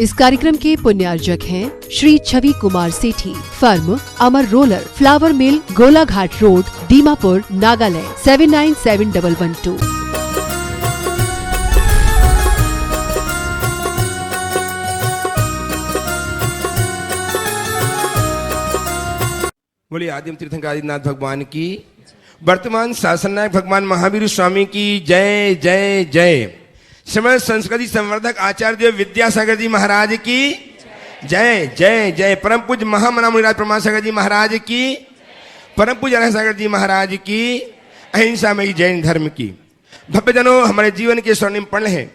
इस कार्यक्रम के पुण्यार्जक हैं श्री छवि कुमार सेठी, फर्म अमर रोलर, फ्लावर मिल, गोलाघाट रोड, दीमापुर, नागालैंड 797112। बोलिए आदिम तीर्थंकर आदिनाथ भगवान की, वर्तमान शासन नायक भगवान महावीर स्वामी की जय जय जय। श्रीमद संस्कृति संवर्धक आचार्य देव विद्यासागर जी महाराज की जय जय जय। परम पूज्य महामना मुनिराज प्रमाण सागर जी महाराज की, परम पूज्य अनंत सागर जी महाराज की, अहिंसा में जैन धर्म की। भव्यजनों, हमारे जीवन के स्वर्णिम पल हैं,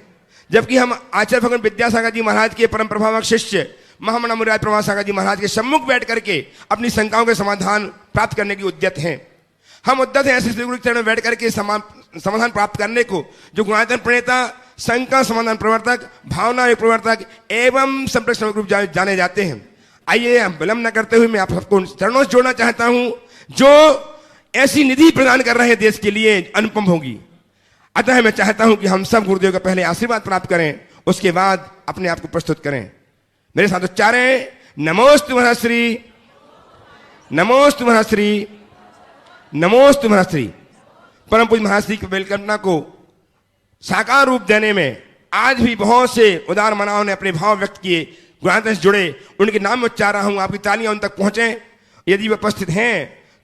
जबकि हम आचार्य भगवान विद्यासागर जी महाराज के परम प्रभावक शिष्य महामना मुनिराज प्रमाण सागर जी महाराज के सम्मुख बैठ करके अपनी शंकाओं के समाधान प्राप्त करने की उद्यत हैं। हम उद्यत हैं ऐसे गुरु चरणों में बैठ करके समाधान प्राप्त करने को, जो गुणायतन प्रणेता, शंका समाधान प्रवर्तक, भावना प्रवर्तक एवं संप्रेषण रूप जाने जाते हैं। आइए विलंब न करते हुए मैं आप सबको चरणों से जोड़ना चाहता हूं, जो ऐसी निधि प्रदान कर रहे हैं देश के लिए, अनुपम होगी। अतः मैं चाहता हूं कि हम सब गुरुदेव का पहले आशीर्वाद प्राप्त करें, उसके बाद अपने आप को प्रस्तुत करें। मेरे साथ उच्चारें, नमोस्तु महर्षि, नमोस्तु महर्षि, नमोस्तु महर्षि। परम पूज्य महर्षि की परिकल्पना को साकार रूप देने में आज भी बहुत से उदार मनाओं ने अपने भाव व्यक्त किए, गुणांतर से जुड़े। उनके नाम में उच्चार रहा हूं, आपकी तालियां उन तक पहुंचे। यदि वे उपस्थित हैं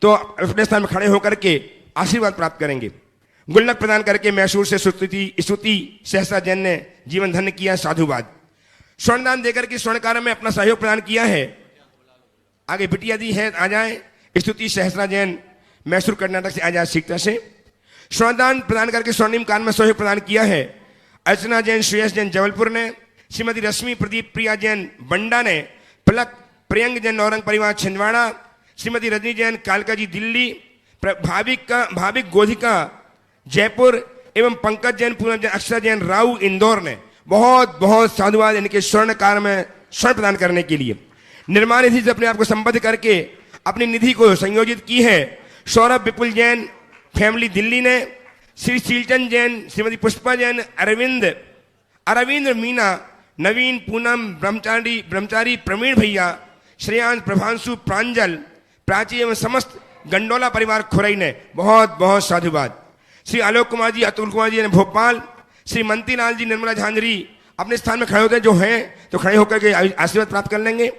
तो अपने स्थान में खड़े होकर के आशीर्वाद प्राप्त करेंगे। गुल्लक प्रदान करके मैसूर से स्तुति सहसा जैन ने जीवन धन्य किया, साधुवाद। स्वर्णदान देकर के स्वर्ण कार्य में अपना सहयोग प्रदान किया है। आगे बिटिया दी है, आ जाए। स्तुति सहसरा जैन मैसूर कर्नाटक से, आ जाए सीखता से। स्वर्णदान प्रदान करके स्वर्णिम कान में सहयोग प्रदान किया है अर्चना जैन, श्रेयस जैन जबलपुर ने, श्रीमती रश्मि प्रदीप प्रिया जैन बंडा ने, पलक प्रियंक जैन नौरंग परिवार छिंदवाड़ा, श्रीमती रजनी जैन कालका जी दिल्ली, भाविक गोधिका जयपुर एवं पंकज जैन, पूनम जैन, अक्षरा जैन राउ इंदौर ने। बहुत बहुत साधुवाद इनके स्वर्ण कार्य में स्वर्ण प्रदान करने के लिए। निर्माण निधि से अपने आप को संबद्ध करके अपनी निधि को संयोजित की है सौरभ विपुल जैन फैमिली दिल्ली ने, श्री शीलचंद जैन, श्रीमती पुष्पा जैन, अरविंद मीना, नवीन, पूनम ब्रह्मचारी प्रवीण भैया, श्रेयांश, प्रभांशु, प्रांजल, प्राची एवं समस्त गंडोला परिवार खुरई ने। बहुत बहुत साधुवाद। श्री आलोक कुमार जी, अतुल कुमार जी ने भोपाल, श्री मंतीलाल जी, निर्मला झांझरी अपने स्थान में खड़े होते हैं, जो हैं तो खड़े होकर के आशीर्वाद प्राप्त कर लेंगे।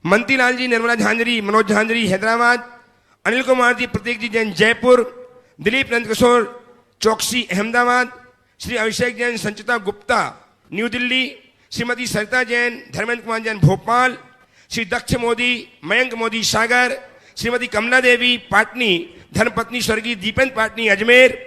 मंतीलाल जी, निर्मला झांझरी, मनोज झांझरी हैदराबाद, अनिल कुमार जी, प्रतीक जी जैन जयपुर, दिलीप नंदकिशोर चौकसी अहमदाबाद, श्री अभिषेक जैन, संचिता गुप्ता न्यू दिल्ली, श्रीमती सरिता जैन, धर्मेंद्र कुमार जैन भोपाल, श्री दक्ष मोदी, मयंक मोदी सागर, श्रीमती कमला देवी पाटनी, धर्मपत्नी स्वर्गीय दीपेंद्र पाटनी अजमेर,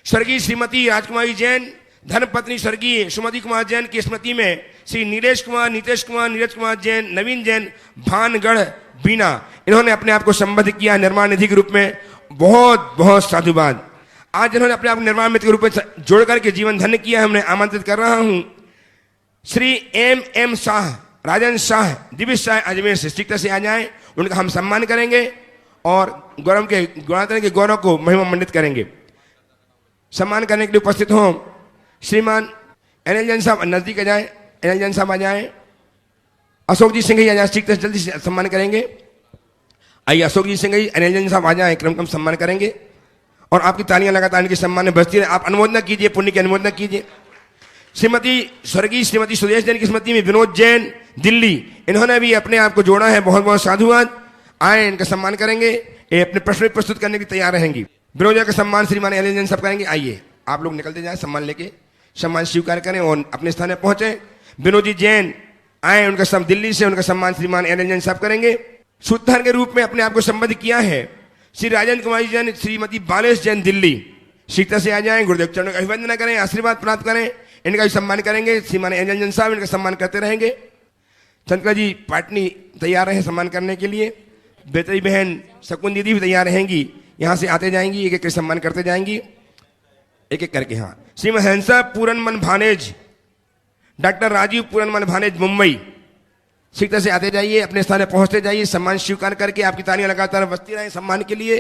स्वर्गीय श्रीमती राजकुमारी जैन, धर्मपत्नी स्वर्गीय सुमति कुमार जैन की स्मृति में श्री नीलेश कुमार, नीतीश कुमार, नीरज कुमार जैन, नवीन जैन भानगढ़ बीना, इन्होंने अपने आप को संबद्ध किया निर्माण निधि के रूप में। बहुत बहुत साधुवाद। आज इन्होंने अपने आप को निर्माण निधि के रूप में जोड़ करके जीवन धन्य किया। हमने आमंत्रित कर रहा हूं श्री एम शाह, राजन शाह, दिव्य शाह अजमेर से, शीघ्र से आ जाएं। उनका हम सम्मान करेंगे और गौरव के गुणातन के गौरव को महिमा मंडित करेंगे। सम्मान करने के लिए उपस्थित हों श्रीमान एनएल जैन साहब, नजदीक आ जाए। एनएल जैन साहब आ जाए। अशोक जी सिंह आ जाए, शीघ्र से जल्दी से सम्मान करेंगे। आइए अशोक जी सिंह, एनएल जैन साहब आ जाए, क्रम सम्मान करेंगे। और आपकी तालियां लगातार इनके सम्मान में बजती रहे। आप अनुमोदना कीजिए, पुण्य की अनुमोदना कीजिए। स्वर्गीय श्रीमती सुदेश जैन की स्मृति में विनोद जैन दिल्ली, इन्होंने भी अपने आप को जोड़ा है। बहुत बहुत साधुवाद। आए, इनका सम्मान करेंगे। ये अपने प्रश्न प्रस्तुत करने की तैयार रहेंगी। विनोद का सम्मान श्रीमान एनएल जैन साहब करेंगे। आइए आप लोग निकलते जाए, सम्मान लेके सम्मान स्वीकार करें और अपने स्थान पर पहुंचे। विनोद जी जैन आए, उनका दिल्ली से उनका सम्मान श्रीमान एनएल जैन साहब करेंगे। सूत्रधार के रूप में अपने आप को संबद्ध किया है श्री राजेंद्र कुमारी जैन, श्रीमती बालेश जैन दिल्ली, शीघ्र से आ जाएं। गुरुदेव चरणों का अभिवंदना करें, आशीर्वाद प्राप्त करें। इनका भी सम्मान करेंगे श्रीमान एनएल जैन साहब, इनका सम्मान करते रहेंगे। चंद्रिका जी पाटनी तैयार रहे सम्मान करने के लिए। बेतरी बहन शकुन दीदी भी तैयार रहेंगी, यहाँ से आते जाएंगी, एक एक सम्मान करते जाएंगी, एक एक करके। हाँ, श्रीमती हंसा पूरनमन भानेज, डॉक्टर राजीव पूरनमन भानेज मुंबई, शीघ्र से आते जाइए, अपने स्थान पर पहुंचते जाइए। सम्मान स्वीकार करके आपकी तालियां लगातार बजती रहे सम्मान के लिए।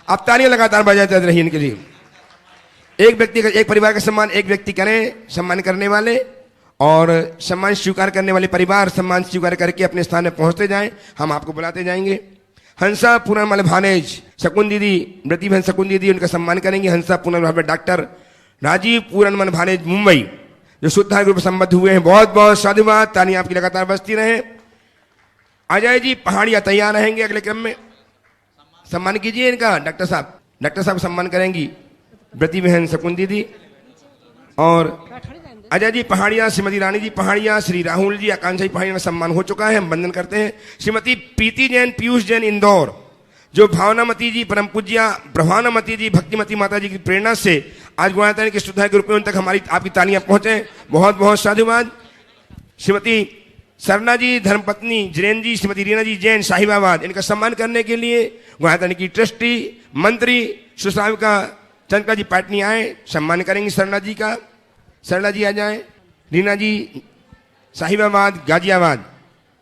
आप तालियां लगातार बजाते रहिए इनके लिए। एक व्यक्ति का, एक परिवार का सम्मान एक व्यक्ति करें, सम्मान करने वाले, और सम्मान स्वीकार करने वाले परिवार सम्मान स्वीकार करके अपने स्थान में पहुंचते जाएं, हम आपको बुलाते जाएंगे। हंसा पूनमल भानेज शकुन दीदी, व्रती बहन शकुन दीदी, उनका सम्मान करेंगे। हंसा पूनमल डॉक्टर राजीव पूनमल भानेज मुंबई, जो शुद्धा ग्रुप संबद्ध हुए हैं, बहुत बहुत साधुवाद, तालियां आपकी लगातार बजती रहे। अजय जी पहाड़िया तैयार रहेंगे अगले क्रम में, सम्मान कीजिए इनका। डॉक्टर साहब सम्मान करेंगी व्रती बहन शकुन दीदी और अजय जी पहाड़िया, श्रीमती रानी जी पहाड़िया, श्री राहुल जी आकांक्षा जी पहाड़िया का सम्मान हो चुका है, हम वंदन करते हैं। श्रीमती प्रीति जैन, पीयूष जैन इंदौर, जो भावनामती जी, परम पूज्या प्रभावनामती जी, भक्तिमती माता जी की प्रेरणा से आज गुणातन की शुद्धा के रूप में उन तक हमारी आपकी तालियां पहुंचे, बहुत बहुत साधुवाद। श्रीमती सरना जी धर्मपत्नी जैन जी, श्रीमती रीना जी जैन साहिबाबाद, इनका सम्मान करने के लिए गुणातन की ट्रस्टी मंत्री सुश्राविका चंद्रिका जी पाटनी आए, सम्मान करेंगे सरना जी का। सरला जी आ जाएं, रीना जी साहिबाबाद गाजियाबाद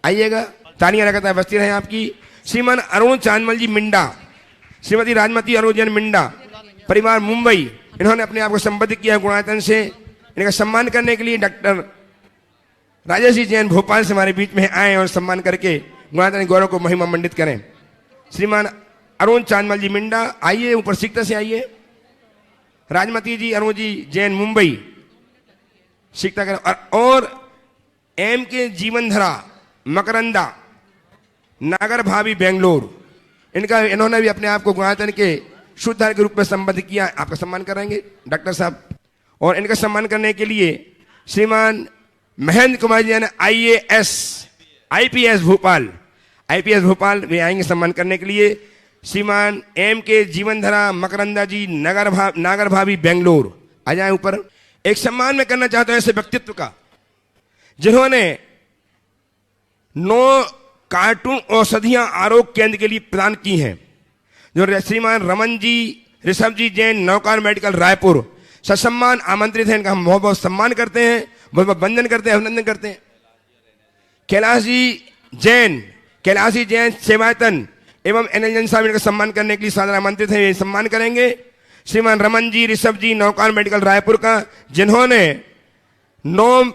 आइएगा, तालियां लगातार बजती रहे आपकी। श्रीमान अरुण चांदमल जी मिंडा, श्रीमती राजमती अरुण जैन मिंडा परिवार मुंबई, इन्होंने अपने आप को संबद्ध किया गुणायतन से, इनका सम्मान करने के लिए डॉक्टर राजेश जी जैन भोपाल से हमारे बीच में आए और सम्मान करके गुणायतन गौरव को महिमा मंडित करें। श्रीमान अरुण चांदमल जी मिंडा आइए, ऊपर सीखता से आइए। राजमती जी अरुण जी जैन मुंबई सीखता करें। और एम के जीवनधरा मकरंदा नागर भाभी बेंगलोर, इन्होंने भी अपने आप को गुणायतन के शुद्ध के रूप में संबद्ध किया, आपका सम्मान करेंगे डॉक्टर साहब। और इनका सम्मान करने के लिए श्रीमान महेंद्र कुमार जी ने IPS भोपाल वे आएंगे सम्मान करने के लिए। श्रीमान एम के जीवनधरा मकरंदा जी नागर भाभी बेंगलोर आ जाए ऊपर। एक सम्मान मैं करना चाहता हूं ऐसे व्यक्तित्व का जिन्होंने 9 कार्टून औषधियां आरोग्य केंद्र के लिए प्रदान की हैं, जो श्रीमान रमन जी ऋषभ जी जैन नौकार मेडिकल रायपुर ससम्मान आमंत्रित हैं, इनका हम बहुत बहुत सम्मान करते हैं, बहुत बहुत वंदन करते हैं, अभिनंदन करते हैं। कैलाश जी जैन सेवायतन एवं एनएल साहब इनका सम्मान करने के लिए सादर आमंत्रित हैं, ये सम्मान करेंगे। श्रीमान रमन जी ऋषभ जी नौकार मेडिकल रायपुर का, जिन्होंने 9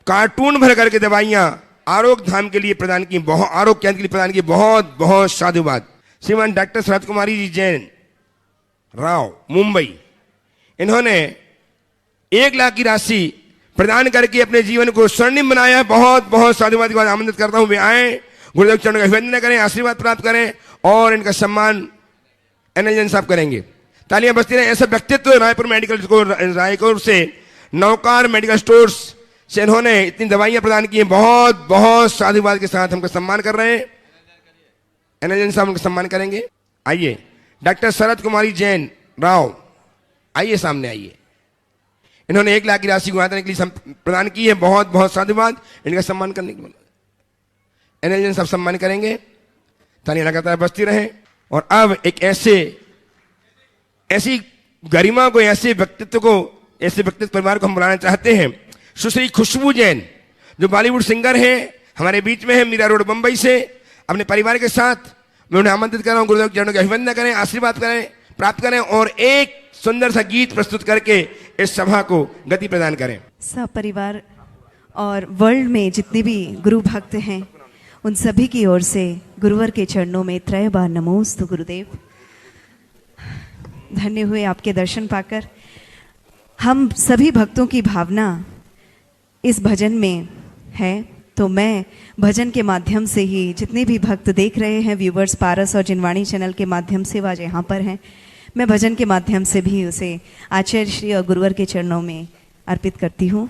कार्टून भर करके दवाइयां आरोग्य धाम के लिए प्रदान की, आरोग्य केंद्र के लिए प्रदान की, बहुत बहुत साधुवाद। श्रीमान डॉक्टर शरद कुमारी जी जैन राव मुंबई, इन्होंने 1 लाख की राशि प्रदान करके अपने जीवन को स्वर्णिम बनाया, बहुत बहुत साधुवाद के बाद आमंत्रित करता हूं वे आए, गुरुदेव चरणों का अभिवंदन करें, आशीर्वाद प्राप्त करें और इनका सम्मान एनएल साहब करेंगे। तालियां बजती रहे। ऐसा व्यक्तित्व रायपुर से नौकार मेडिकल स्टोर्स से इन्होंने इतनी दवाइयां प्रदान की हैं, बहुत बहुत साधुवाद के साथ हमको सम्मान कर रहे हैं। एनएल साहब उनका सम्मान करेंगे। आइए डॉक्टर शरद कुमारी जैन राव, आइए सामने आइए। इन्होंने 1 लाख की राशि गुणायतन के लिए प्रदान की है, बहुत बहुत साधुवाद, इनका सम्मान करने के लिए एनएल साहब सम्मान करेंगे। तालियां लगातार बजती रहे। और अब एक ऐसी गरिमा को, ऐसे व्यक्तित्व परिवार को हम बुलाना चाहते हैं। सुश्री खुशबू जैन, जो बॉलीवुड सिंगर हैं, हमारे बीच में है मीरा रोड मुंबई से, अपने परिवार के साथ मैं उन्हें आमंत्रित कर रहा हूं, गुरुदेव के चरणों का अभिवंदन करें, आशीर्वाद प्राप्त करें और एक सुंदर सा गीत प्रस्तुत करके इस सभा को गति प्रदान करें। सब परिवार और वर्ल्ड में जितने भी गुरु भक्त हैं, उन सभी की ओर से गुरुवर के चरणों में 3 बार नमोस्तु गुरुदेव। धन्य हुए आपके दर्शन पाकर। हम सभी भक्तों की भावना इस भजन में है, तो मैं भजन के माध्यम से ही जितने भी भक्त देख रहे हैं, व्यूवर्स पारस और जिनवाणी चैनल के माध्यम से आज यहाँ पर हैं, मैं भजन के माध्यम से भी उसे आचार्य श्री और गुरुवर के चरणों में अर्पित करती हूँ।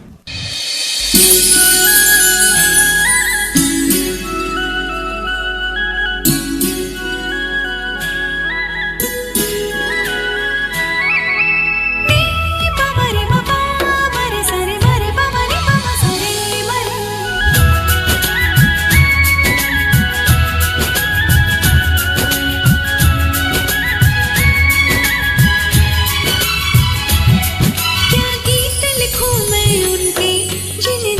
क्या गीत लिखूं मैं उनके, जिन्हें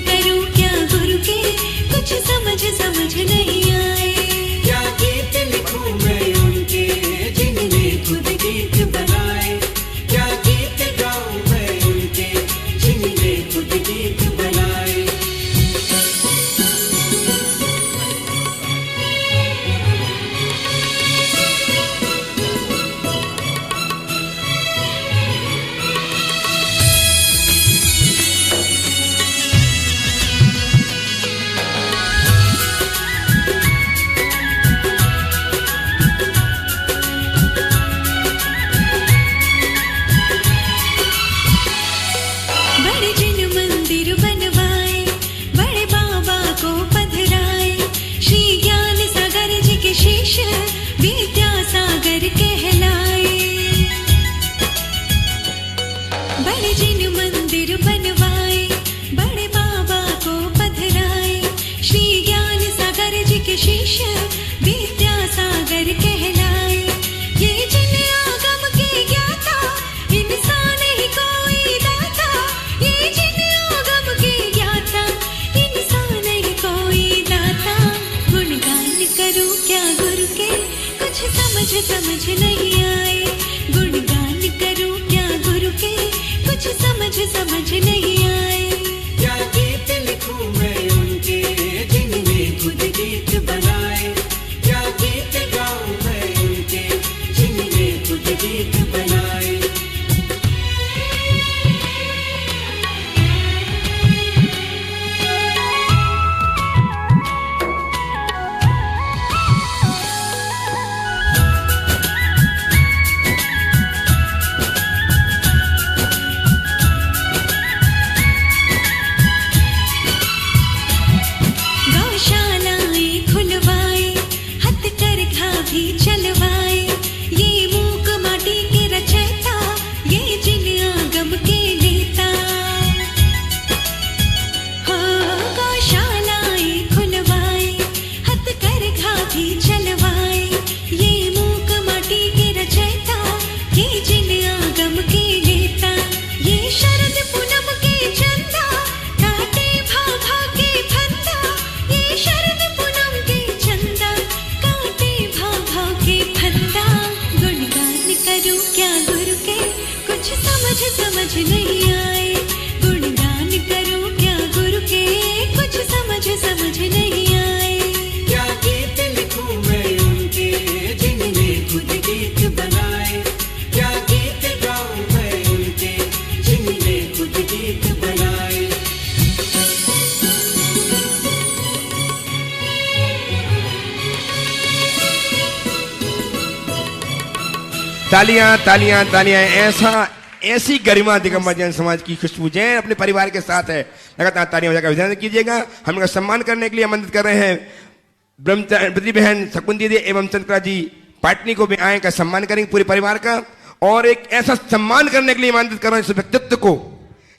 करूं क्या गुरु के कुछ समझ नहीं आए। क्या गीत लिखूं मैं उनके जिनने खुद गीत बनाए। क्या गीत गाऊं मैं उनके जिनने खुद गीत बनाए। बड़े जिन मंदिर बनवाए बड़े बाबा को पधराए श्री ज्ञान सागर जी के शीश विद्यासागर कहलाए। बड़े जिन मंदिर बनवाए बड़े बाबा को पधराए श्री ज्ञान सागर जी के शीश विद्यासागर कहलाए। ये जिन आगम के ज्ञाता इंसान ही कोई दाता। ये जिन आगम के ज्ञाता इंसान ही कोई दाता। गुणगान करूं क्या गुरु के कुछ समझ नहीं आए। गुणगान करूं क्या गुरु के कुछ समझ नहीं आए। क्या गीत लिखूं मैं उनके जिनने खुद गीत बनाए। क्या गीत गाऊं मैं उनके जिनने खुद गीत बनाए। गौशालाएं खुलवाए हथकरघा भी चलवाए। ये मूक माटी के रचयिता ये जिन आगम के नेता। हो गौशालाएं खुलवाए हथकरघा भी चलवाए। ये मूक माटी के रचयिता ये जिन आगम के नेता। ये शरद पूनम के चंदा काटे भाभा के फंदा। ये शरद पूनम के चंदा काटे भाभा के फंदा। गुणगान करूं क्या गुरु के कुछ समझ नहीं आए। गुणगान करूं क्या गुरु के कुछ समझ नहीं आए। क्या गीत लिखूं मैं उनके जिनने खुद गीत बनाए। क्या गीत गाऊं मैं उनके जिनने खुद गीत बनाए। तालियां तालियां तालियां। ऐसी गरिमा दिगंबर जैन समाज की खुशबू जैन अपने परिवार के साथ है। लगातार तालियां बजाकर अभिनंदन कीजिएगा। हम इनका सम्मान करने के लिए आमंत्रित कर रहे हैं ब्रह्मचारी बहन शकुंती दीदी एवं चंद्रिका जी पाटनी को भी आए का सम्मान करेंगे पूरे परिवार का। और एक ऐसा सम्मान करने के लिए आमंत्रित कर रहे हैं इस व्यक्तित्व को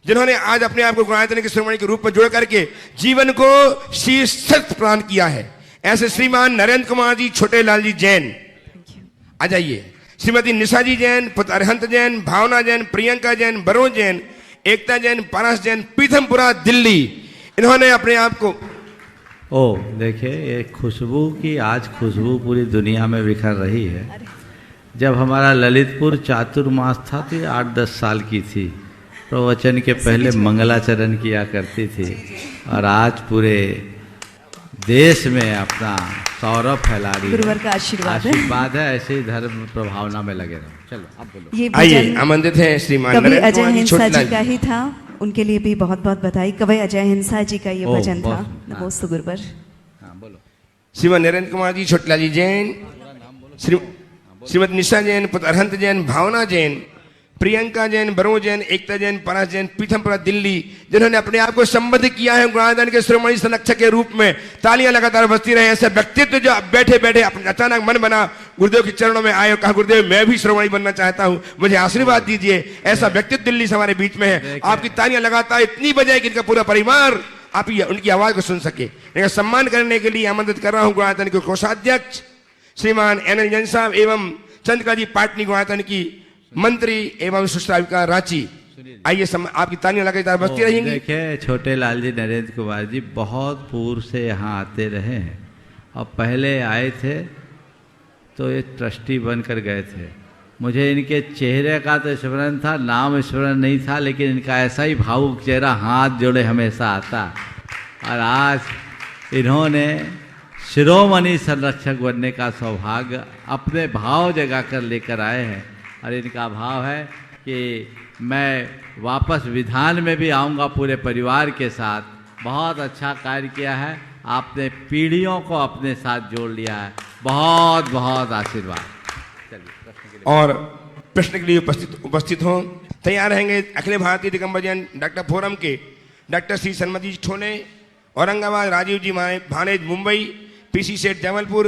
जिन्होंने आज अपने आप को गुणायतन के शिरोमणि के रूप में जोड़ करके जीवन को शीर्षस्थ प्रदान किया है। ऐसे श्रीमान नरेंद्र कुमार जी छोटे लाल जी जैन आ जाइए। श्रीमती निशा जी जैन, पुत्र अरहंत जैन, भावना जैन, प्रियंका जैन, बरो जैन, एकता जैन, पारस जैन, पीथमपुरा दिल्ली। इन्होंने अपने आप को देखिए ये खुशबू की आज खुशबू पूरी दुनिया में बिखर रही है। जब हमारा ललितपुर चातुर्मास था तो 8-10 साल की थी। प्रवचन के पहले मंगलाचरण किया करती थी और आज पूरे देश में अपना सौरभ फैला रही है। गुरुवर का आशीर्वाद है। ऐसे ही धर्म प्रभावना में लगे रहो। चलो आप बोलो। ये आइए भजन आमंत्रित है श्रीमान कवि नरेंद्र अजय कुमार जी हिंसा छोटे जी का ही था। उनके लिए भी बहुत बहुत बधाई। कवि अजय हिंसा जी का ये भजन था। नमोस्तु गुरुवर। हाँ बोलो। श्रीमान नरेंद्र कुमार जी छोटे लाल जी जैन, श्रीमती निशा जैन, पुत्र अरहंत जैन, भावना जैन, प्रियंका जैन, बरो जैन, एकता जैन, पारस जैन, पीथमपुरा दिल्ली, जिन्होंने अपने आप को संबद्ध किया है गुणादान के शिरोमणि संरक्षक के रूप में। तालियां लगातार बजती रहे। ऐसे व्यक्तित्व जो बैठे बैठे अचानक मन बना गुरुदेव के चरणों में आए और कहा गुरुदेव मैं भी शिरोमणि बनना चाहता हूं, मुझे आशीर्वाद दीजिए। ऐसा व्यक्तित्व दिल्ली से हमारे बीच में है। आपकी तालियां लगातार इतनी बजाए कि इनका पूरा परिवार आप उनकी आवाज को सुन सके। इनका सम्मान करने के लिए आमंत्रित कर रहा हूं गुणादान के कोषाध्यक्ष श्रीमान एन जैन साहब एवं चंद्रिका जी पाटनी गुणादान की मंत्री एवं सुश्राविका रांची सुनिए। आइए आपकी तालियां लगातार बजती रहेंगी। देखिए छोटे लाल जी, नरेंद्र कुमार जी बहुत पूर्व से यहाँ आते रहे हैं और पहले आए थे तो ये ट्रस्टी बनकर गए थे। मुझे इनके चेहरे का तो स्मरण था, नाम स्मरण नहीं था, लेकिन इनका ऐसा ही भावुक चेहरा हाथ जोड़े हमेशा आता। और आज इन्होंने शिरोमणि संरक्षक बनने का सौभाग्य अपने भाव जगा कर लेकर आए हैं। और इनका भाव है कि मैं वापस विधान में भी आऊँगा पूरे परिवार के साथ। बहुत अच्छा कार्य किया है आपने, पीढ़ियों को अपने साथ जोड़ लिया है। बहुत बहुत आशीर्वाद। और प्रश्न के लिए उपस्थित हों, तैयार रहेंगे अखिल भारतीय दिगंबर जैन डॉक्टर फोरम के डॉक्टर श्री सन्मति जी ठोने औरंगाबाद, राजीव जी भानेज मुंबई, पीसी सेठ जबलपुर,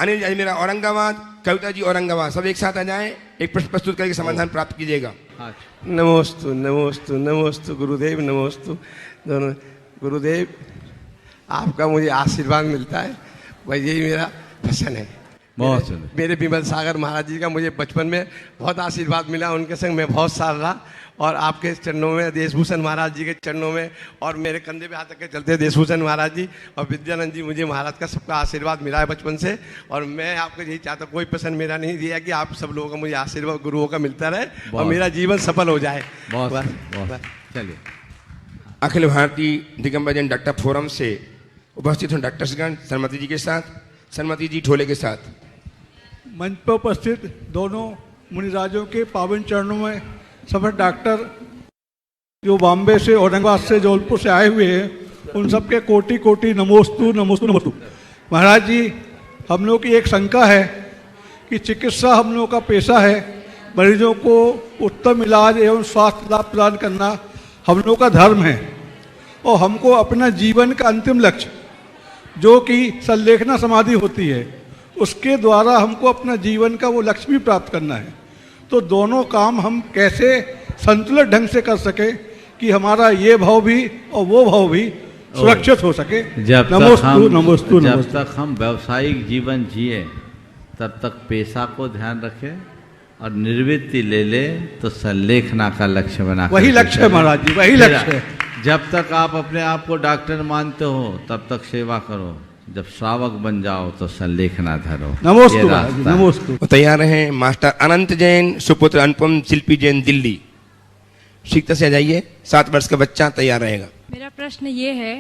अनिल अजमेरा औरंगाबाद, कविता जी औरंगाबाद। सब एक साथ आ जाएं, एक प्रश्न प्रस्तुत करके समाधान प्राप्त कीजिएगा। नमोस्तु नमोस्तु नमोस्तु गुरुदेव, नमोस्तु दोनों। गुरुदेव आपका मुझे आशीर्वाद मिलता है, वही यही मेरा प्रश्न है। मेरे विमल सागर महाराज जी का मुझे बचपन में बहुत आशीर्वाद मिला, उनके संग मैं बहुत साल रहा और आपके चरणों में, देशभूषण महाराज जी के चरणों में, और मेरे कंधे पे हाथ रख के चलते देशभूषण महाराज जी और विद्यानंद जी, मुझे महाराज का सबका आशीर्वाद मिला है बचपन से। और मैं आपको यही चाहता हूँ, कोई प्रश्न मेरा नहीं दिया कि आप सब लोगों का मुझे आशीर्वाद गुरुओं का मिलता रहे और मेरा जीवन सफल हो जाए। चलिए अखिल भारतीय दिगंबर जैन डॉक्टर फोरम से उपस्थित हूँ डॉक्टर श्रीगण सन्मति जी के साथ, सन्मति जी ठोले के साथ। मंच पर उपस्थित दोनों मुनिराजों के पावन चरणों में सफल डॉक्टर जो बॉम्बे से, औरंगाबाद से, जबलपुर से आए हुए हैं, उन सबके कोटि कोटि नमोस्तु नमोस्तु नमोस्तु। महाराज जी, हम लोग की एक शंका है कि चिकित्सा हम लोग का पेशा है, मरीजों को उत्तम इलाज एवं स्वास्थ्य लाभ प्रदान करना हम लोग का धर्म है, और हमको अपना जीवन का अंतिम लक्ष्य जो कि संलेखना समाधि होती है, उसके द्वारा हमको अपना जीवन का वो लक्ष्य भी प्राप्त करना है। तो दोनों काम हम कैसे संतुलित ढंग से कर सके कि हमारा ये भाव भी और वो भाव भी सुरक्षित हो सके। जब तक हम व्यावसायिक जीवन जिए तब तक पेशा को ध्यान रखें और निर्वृत्ति ले ले तो संलेखना का लक्ष्य बना, वही लक्ष्य है महाराज जी, वही लक्ष्य है। जब तक आप अपने आप को डॉक्टर मानते हो तब तक सेवा करो, जब श्रावक बन जाओ तो संलेखना धरो। नमोस्तु नमोस्तु। तैयार हैं मास्टर अनंत जैन, सुपुत्र अनुपम शिल्पी जैन, दिल्ली। शीघ्र से आ जाइए, 7 वर्ष का बच्चा तैयार रहेगा। मेरा प्रश्न ये है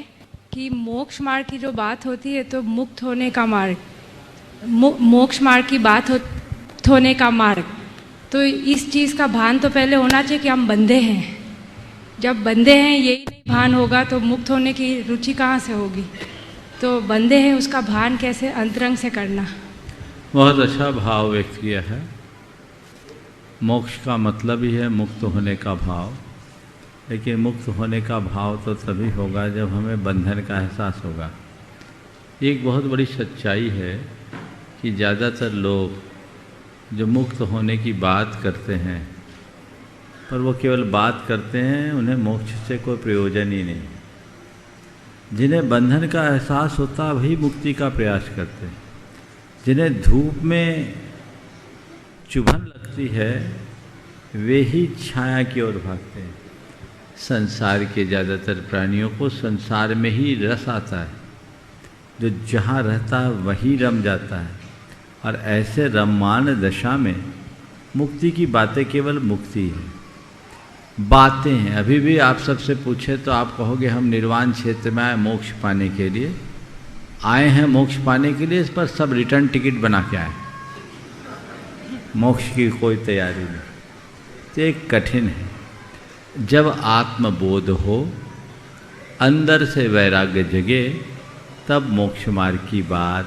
कि मोक्ष मार्ग की जो बात होती है तो मुक्त होने का मार्ग, मोक्ष मार्ग की बात होने का मार्ग, तो इस चीज़ का भान तो पहले होना चाहिए कि हम बंधे हैं। जब बंधे हैं यही नहीं भान होगा तो मुक्त होने की रुचि कहाँ से होगी? तो बंधे हैं उसका भान कैसे अंतरंग से करना। बहुत अच्छा भाव व्यक्त किया है। मोक्ष का मतलब ही है मुक्त होने का भाव, लेकिन मुक्त होने का भाव तो तभी होगा जब हमें बंधन का एहसास होगा। एक बहुत बड़ी सच्चाई है कि ज़्यादातर लोग जो मुक्त होने की बात करते हैं, पर वो केवल बात करते हैं, उन्हें मोक्ष से कोई प्रयोजन ही नहीं। जिन्हें बंधन का एहसास होता है वही मुक्ति का प्रयास करते हैं। जिन्हें धूप में चुभन लगती है वे ही छाया की ओर भागते हैं। संसार के ज़्यादातर प्राणियों को संसार में ही रस आता है, जो जहाँ रहता है वहीं रम जाता है, और ऐसे रममान दशा में मुक्ति की बातें केवल मुक्ति है, बातें हैं। अभी भी आप सबसे पूछे तो आप कहोगे हम निर्वाण क्षेत्र में आए मोक्ष पाने के लिए, आए हैं मोक्ष पाने के लिए, इस पर सब रिटर्न टिकट बना के आए, मोक्ष की कोई तैयारी नहीं। तो एक कठिन है। जब आत्मबोध हो, अंदर से वैराग्य जगे, तब मोक्ष मार्ग की बात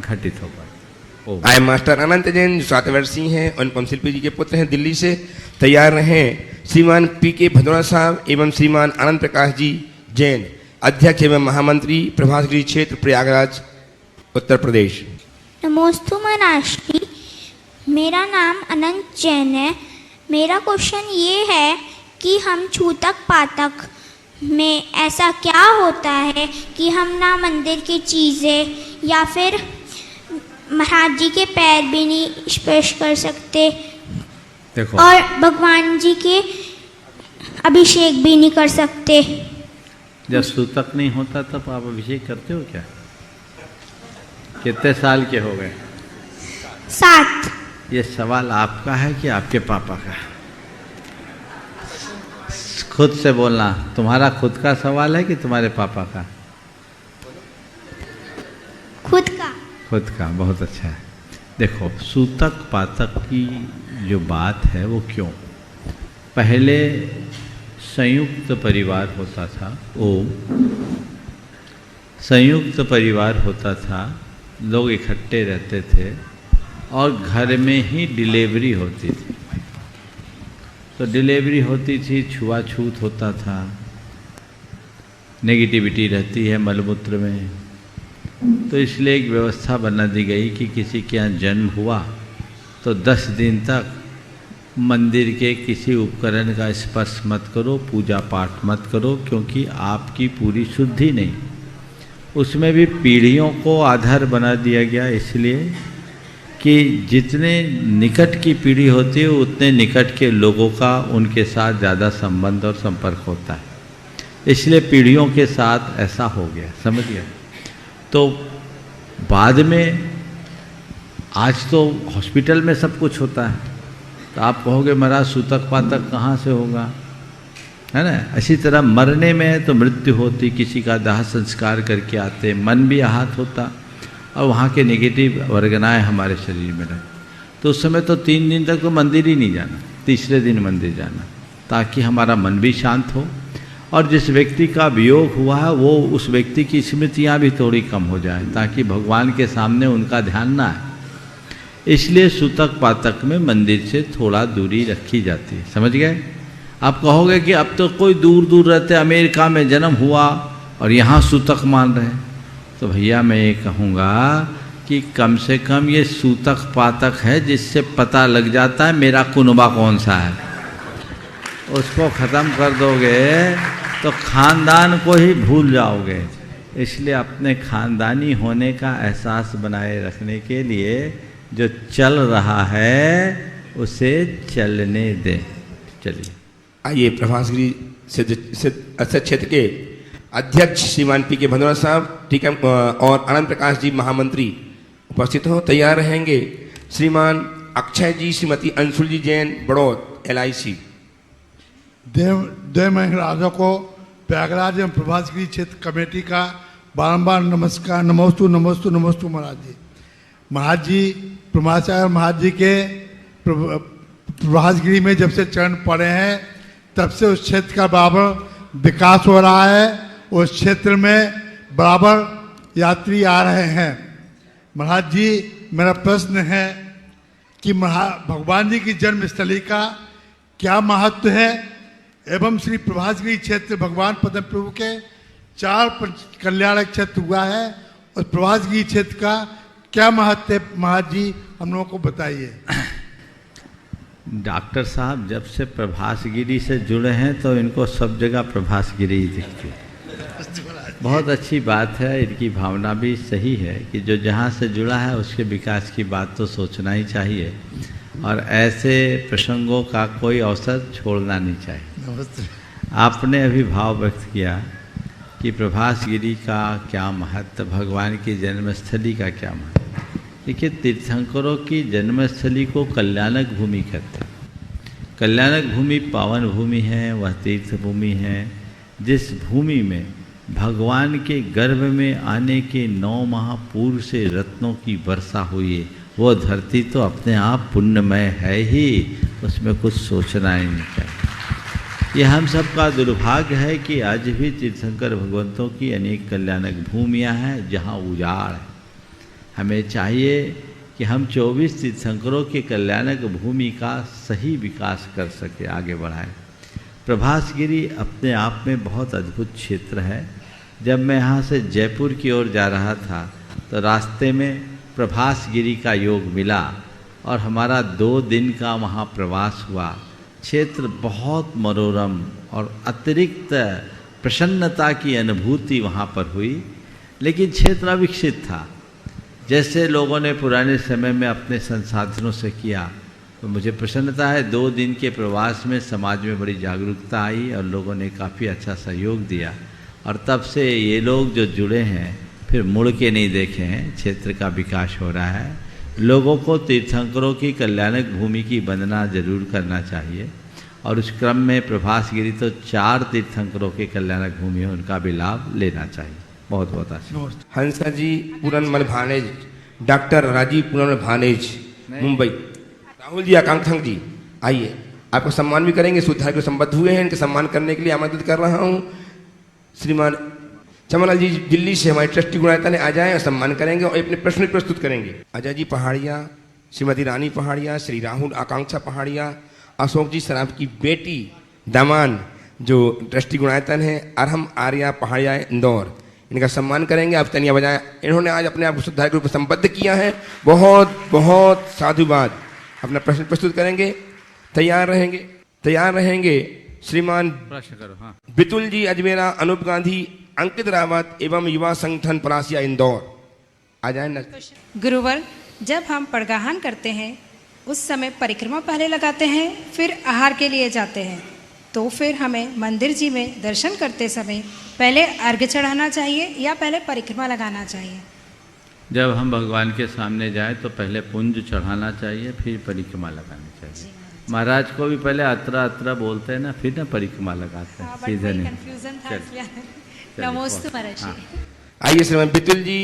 घटित हो पाती। आए मास्टर अनंत जैन, जो 7 वर्षीय हैं, अनुपम शिल्पी जी के पुत्र हैं, दिल्ली से। तैयार रहें श्रीमान पी.के. भदौरा साहब एवं श्रीमान आनंद प्रकाश जी जैन, अध्यक्ष एवं महामंत्री प्रभासगिरी क्षेत्र, प्रयागराज, उत्तर प्रदेश। नमोस्तु महाराष्ट्री, मेरा नाम अनंत जैन है। मेरा क्वेश्चन ये है कि हम छूतक पातक में ऐसा क्या होता है कि हम ना मंदिर की चीज़ें या फिर महाराज जी के पैर भी नहीं स्पर्श कर सकते, देखो, और भगवान जी के अभिषेक भी नहीं कर सकते। जब सूतक नहीं होता तब आप अभिषेक करते हो क्या? कितने साल के हो गए? 7। ये सवाल आपका है कि आपके पापा का? खुद से बोलना। तुम्हारा खुद का सवाल है कि तुम्हारे पापा का? खुद का। खुद का, बहुत अच्छा है। देखो, सूतक पातक की जो बात है वो क्यों? पहले संयुक्त परिवार होता था। संयुक्त परिवार होता था, लोग इकट्ठे रहते थे और घर में ही डिलीवरी होती थी। तो डिलीवरी होती थी, छुआछूत होता था, नेगेटिविटी रहती है मलमूत्र में। तो इसलिए एक व्यवस्था बना दी गई कि किसी के यहाँ जन्म हुआ तो 10 दिन तक मंदिर के किसी उपकरण का स्पर्श मत करो, पूजा पाठ मत करो, क्योंकि आपकी पूरी शुद्धि नहीं। उसमें भी पीढ़ियों को आधार बना दिया गया, इसलिए कि जितने निकट की पीढ़ी होती है उतने निकट के लोगों का उनके साथ ज़्यादा संबंध और संपर्क होता है। इसलिए पीढ़ियों के साथ ऐसा हो गया, समझ गया। तो बाद में आज तो हॉस्पिटल में सब कुछ होता है, तो आप कहोगे महाराज सूतक पातक कहाँ से होगा, है ना? इसी तरह मरने में तो मृत्यु होती, किसी का दाह संस्कार करके आते, मन भी आहत होता और वहाँ के नेगेटिव वर्गनाएँ हमारे शरीर में रहती। तो उस समय तो 3 दिन तक तो मंदिर ही नहीं जाना, तीसरे दिन मंदिर जाना, ताकि हमारा मन भी शांत हो और जिस व्यक्ति का वियोग हुआ है वो उस व्यक्ति की स्मृतियाँ भी थोड़ी कम हो जाए, ताकि भगवान के सामने उनका ध्यान ना आए। इसलिए सूतक पातक में मंदिर से थोड़ा दूरी रखी जाती है, समझ गए? आप कहोगे कि अब तो कोई दूर दूर रहते, अमेरिका में जन्म हुआ और यहाँ सूतक मान रहे हैं, तो भैया मैं ये कहूँगा कि कम से कम ये सूतक पातक है जिससे पता लग जाता है मेरा कुनबा कौन सा है। उसको ख़त्म कर दोगे तो खानदान को ही भूल जाओगे। इसलिए अपने खानदानी होने का एहसास बनाए रखने के लिए जो चल रहा है उसे चलने दें। चलिए आइए, प्रभासगिरी सिद्ध क्षेत्र के अध्यक्ष श्रीमान पी के भदौरा साहब, ठीक है, और आनंद प्रकाश जी महामंत्री उपस्थित हो, तैयार रहेंगे। श्रीमान अक्षय जी, श्रीमती अंशुल जी जैन, बड़ौद, LIC। देव महाराजों को प्रयागराज एवं प्रभासगिरी क्षेत्र कमेटी का बारंबार नमस्कार। नमोस्तु नमोस्तु नमोस्तु महाराज जी। महाराज जी, प्रभासाचार्य महाराज जी के प्रभासगिरी में जब से चरण पड़े हैं तब से उस क्षेत्र का बराबर विकास हो रहा है। उस क्षेत्र में बराबर यात्री आ रहे हैं। महाराज जी, मेरा प्रश्न है कि भगवान जी की जन्मस्थली का क्या महत्व है एवं श्री प्रभासगिरी क्षेत्र भगवान पद्म प्रभु के 4 कल्याणक क्षेत्र हुआ है, और प्रभासगिरी क्षेत्र का क्या महत्व है महाराज जी, हम लोगों को बताइए। डॉक्टर साहब जब से प्रभासगिरी से जुड़े हैं तो इनको सब जगह प्रभासगिरी ही दिखती है। बहुत अच्छी बात है, इनकी भावना भी सही है कि जो जहाँ से जुड़ा है उसके विकास की बात तो सोचना ही चाहिए और ऐसे प्रसंगों का कोई अवसर छोड़ना नहीं चाहिए। आपने अभी भाव व्यक्त किया कि प्रभासगिरी का क्या महत्व, भगवान की जन्मस्थली का क्या महत्व। देखिए, तीर्थंकरों की जन्मस्थली को कल्याणक भूमि कहते हैं। कल्याणक भूमि पावन भूमि है, वह तीर्थ भूमि है जिस भूमि में भगवान के गर्भ में आने के 9 माह पूर्व से रत्नों की वर्षा हुई है। वो धरती तो अपने आप पुण्यमय है ही, उसमें कुछ सोचना ही नहीं चाहिए। यह हम सबका दुर्भाग्य है कि आज भी तीर्थंकर भगवंतों की अनेक कल्याणक भूमियाँ हैं जहाँ उजाड़ है। हमें चाहिए कि हम 24 तीर्थंकरों के कल्याणक भूमि का सही विकास कर सके, आगे बढ़ाएं। प्रभासगिरी अपने आप में बहुत अद्भुत क्षेत्र है। जब मैं यहाँ से जयपुर की ओर जा रहा था तो रास्ते में प्रभासगिरी का योग मिला और हमारा 2 दिन का वहाँ प्रवास हुआ। क्षेत्र बहुत मनोरम और अतिरिक्त प्रसन्नता की अनुभूति वहाँ पर हुई, लेकिन क्षेत्र अविकसित था। जैसे लोगों ने पुराने समय में अपने संसाधनों से किया तो मुझे प्रसन्नता है 2 दिन के प्रवास में समाज में बड़ी जागरूकता आई और लोगों ने काफ़ी अच्छा सहयोग दिया और तब से ये लोग जो जुड़े हैं फिर मुड़ के नहीं देखे हैं। क्षेत्र का विकास हो रहा है। लोगों को तीर्थंकरों की कल्याणक भूमि की वंदना जरूर करना चाहिए और उस क्रम में प्रभास गिरी तो 4 तीर्थंकरों के कल्याणक भूमि है, उनका भी लाभ लेना चाहिए। बहुत बहुत आशीर्वाद। हंसा जी पूरनमल भानेज, डॉक्टर राजीव पूरनमल भानेज, मुंबई। राहुल जी आकांक्षांक जी आइए, आपको सम्मान भी करेंगे। सुधार के संबद्ध हुए हैं, इनके सम्मान करने के लिए आमंत्रित कर रहा हूँ। श्रीमान चमनलाल जी दिल्ली से हमारे ट्रस्टी गुणायता ने आ जाए और सम्मान करेंगे और अपने प्रश्न प्रस्तुत करेंगे। अजय जी पहाड़िया, श्रीमती रानी पहाड़िया, श्री राहुल आकांक्षा पहाड़िया, अशोक जी सराफ की बेटी दामान जो ट्रस्टी गुणायतन है, अरहम आर्या पहाड़िया इंदौर, इनका सम्मान करेंगे। आप तनिया बजाएं। इन्होंने आज अपने आप को शुद्धाय के रूप में संबद्ध किया है। बहुत बहुत साधुवाद। अपना प्रश्न प्रस्तुत करेंगे। तैयार रहेंगे, तैयार रहेंगे। श्रीमान प्रश्न करो। हाँ। बितुल जी अजमेरा, अनूप गांधी, अंकित रावत एवं युवा संगठन पलासिया इंदौर आ जाए न। गुरुवर, जब हम परगाहन करते हैं उस समय परिक्रमा पहले लगाते हैं, फिर आहार के लिए जाते हैं, तो फिर हमें मंदिर जी में दर्शन करते समय पहले अर्घ्य चढ़ाना चाहिए या पहले परिक्रमा लगाना चाहिए? जब हम भगवान के सामने जाएं तो पहले पुंज चढ़ाना चाहिए, फिर परिक्रमा लगानी चाहिए। महाराज को भी पहले अतरा अतरा बोलते हैं ना, फिर ना परिक्रमा लगाते हैं। सीधे नहीं। कंफ्यूजन था। नमोस्तु महाराज जी। आइए श्रीमान बितुल जी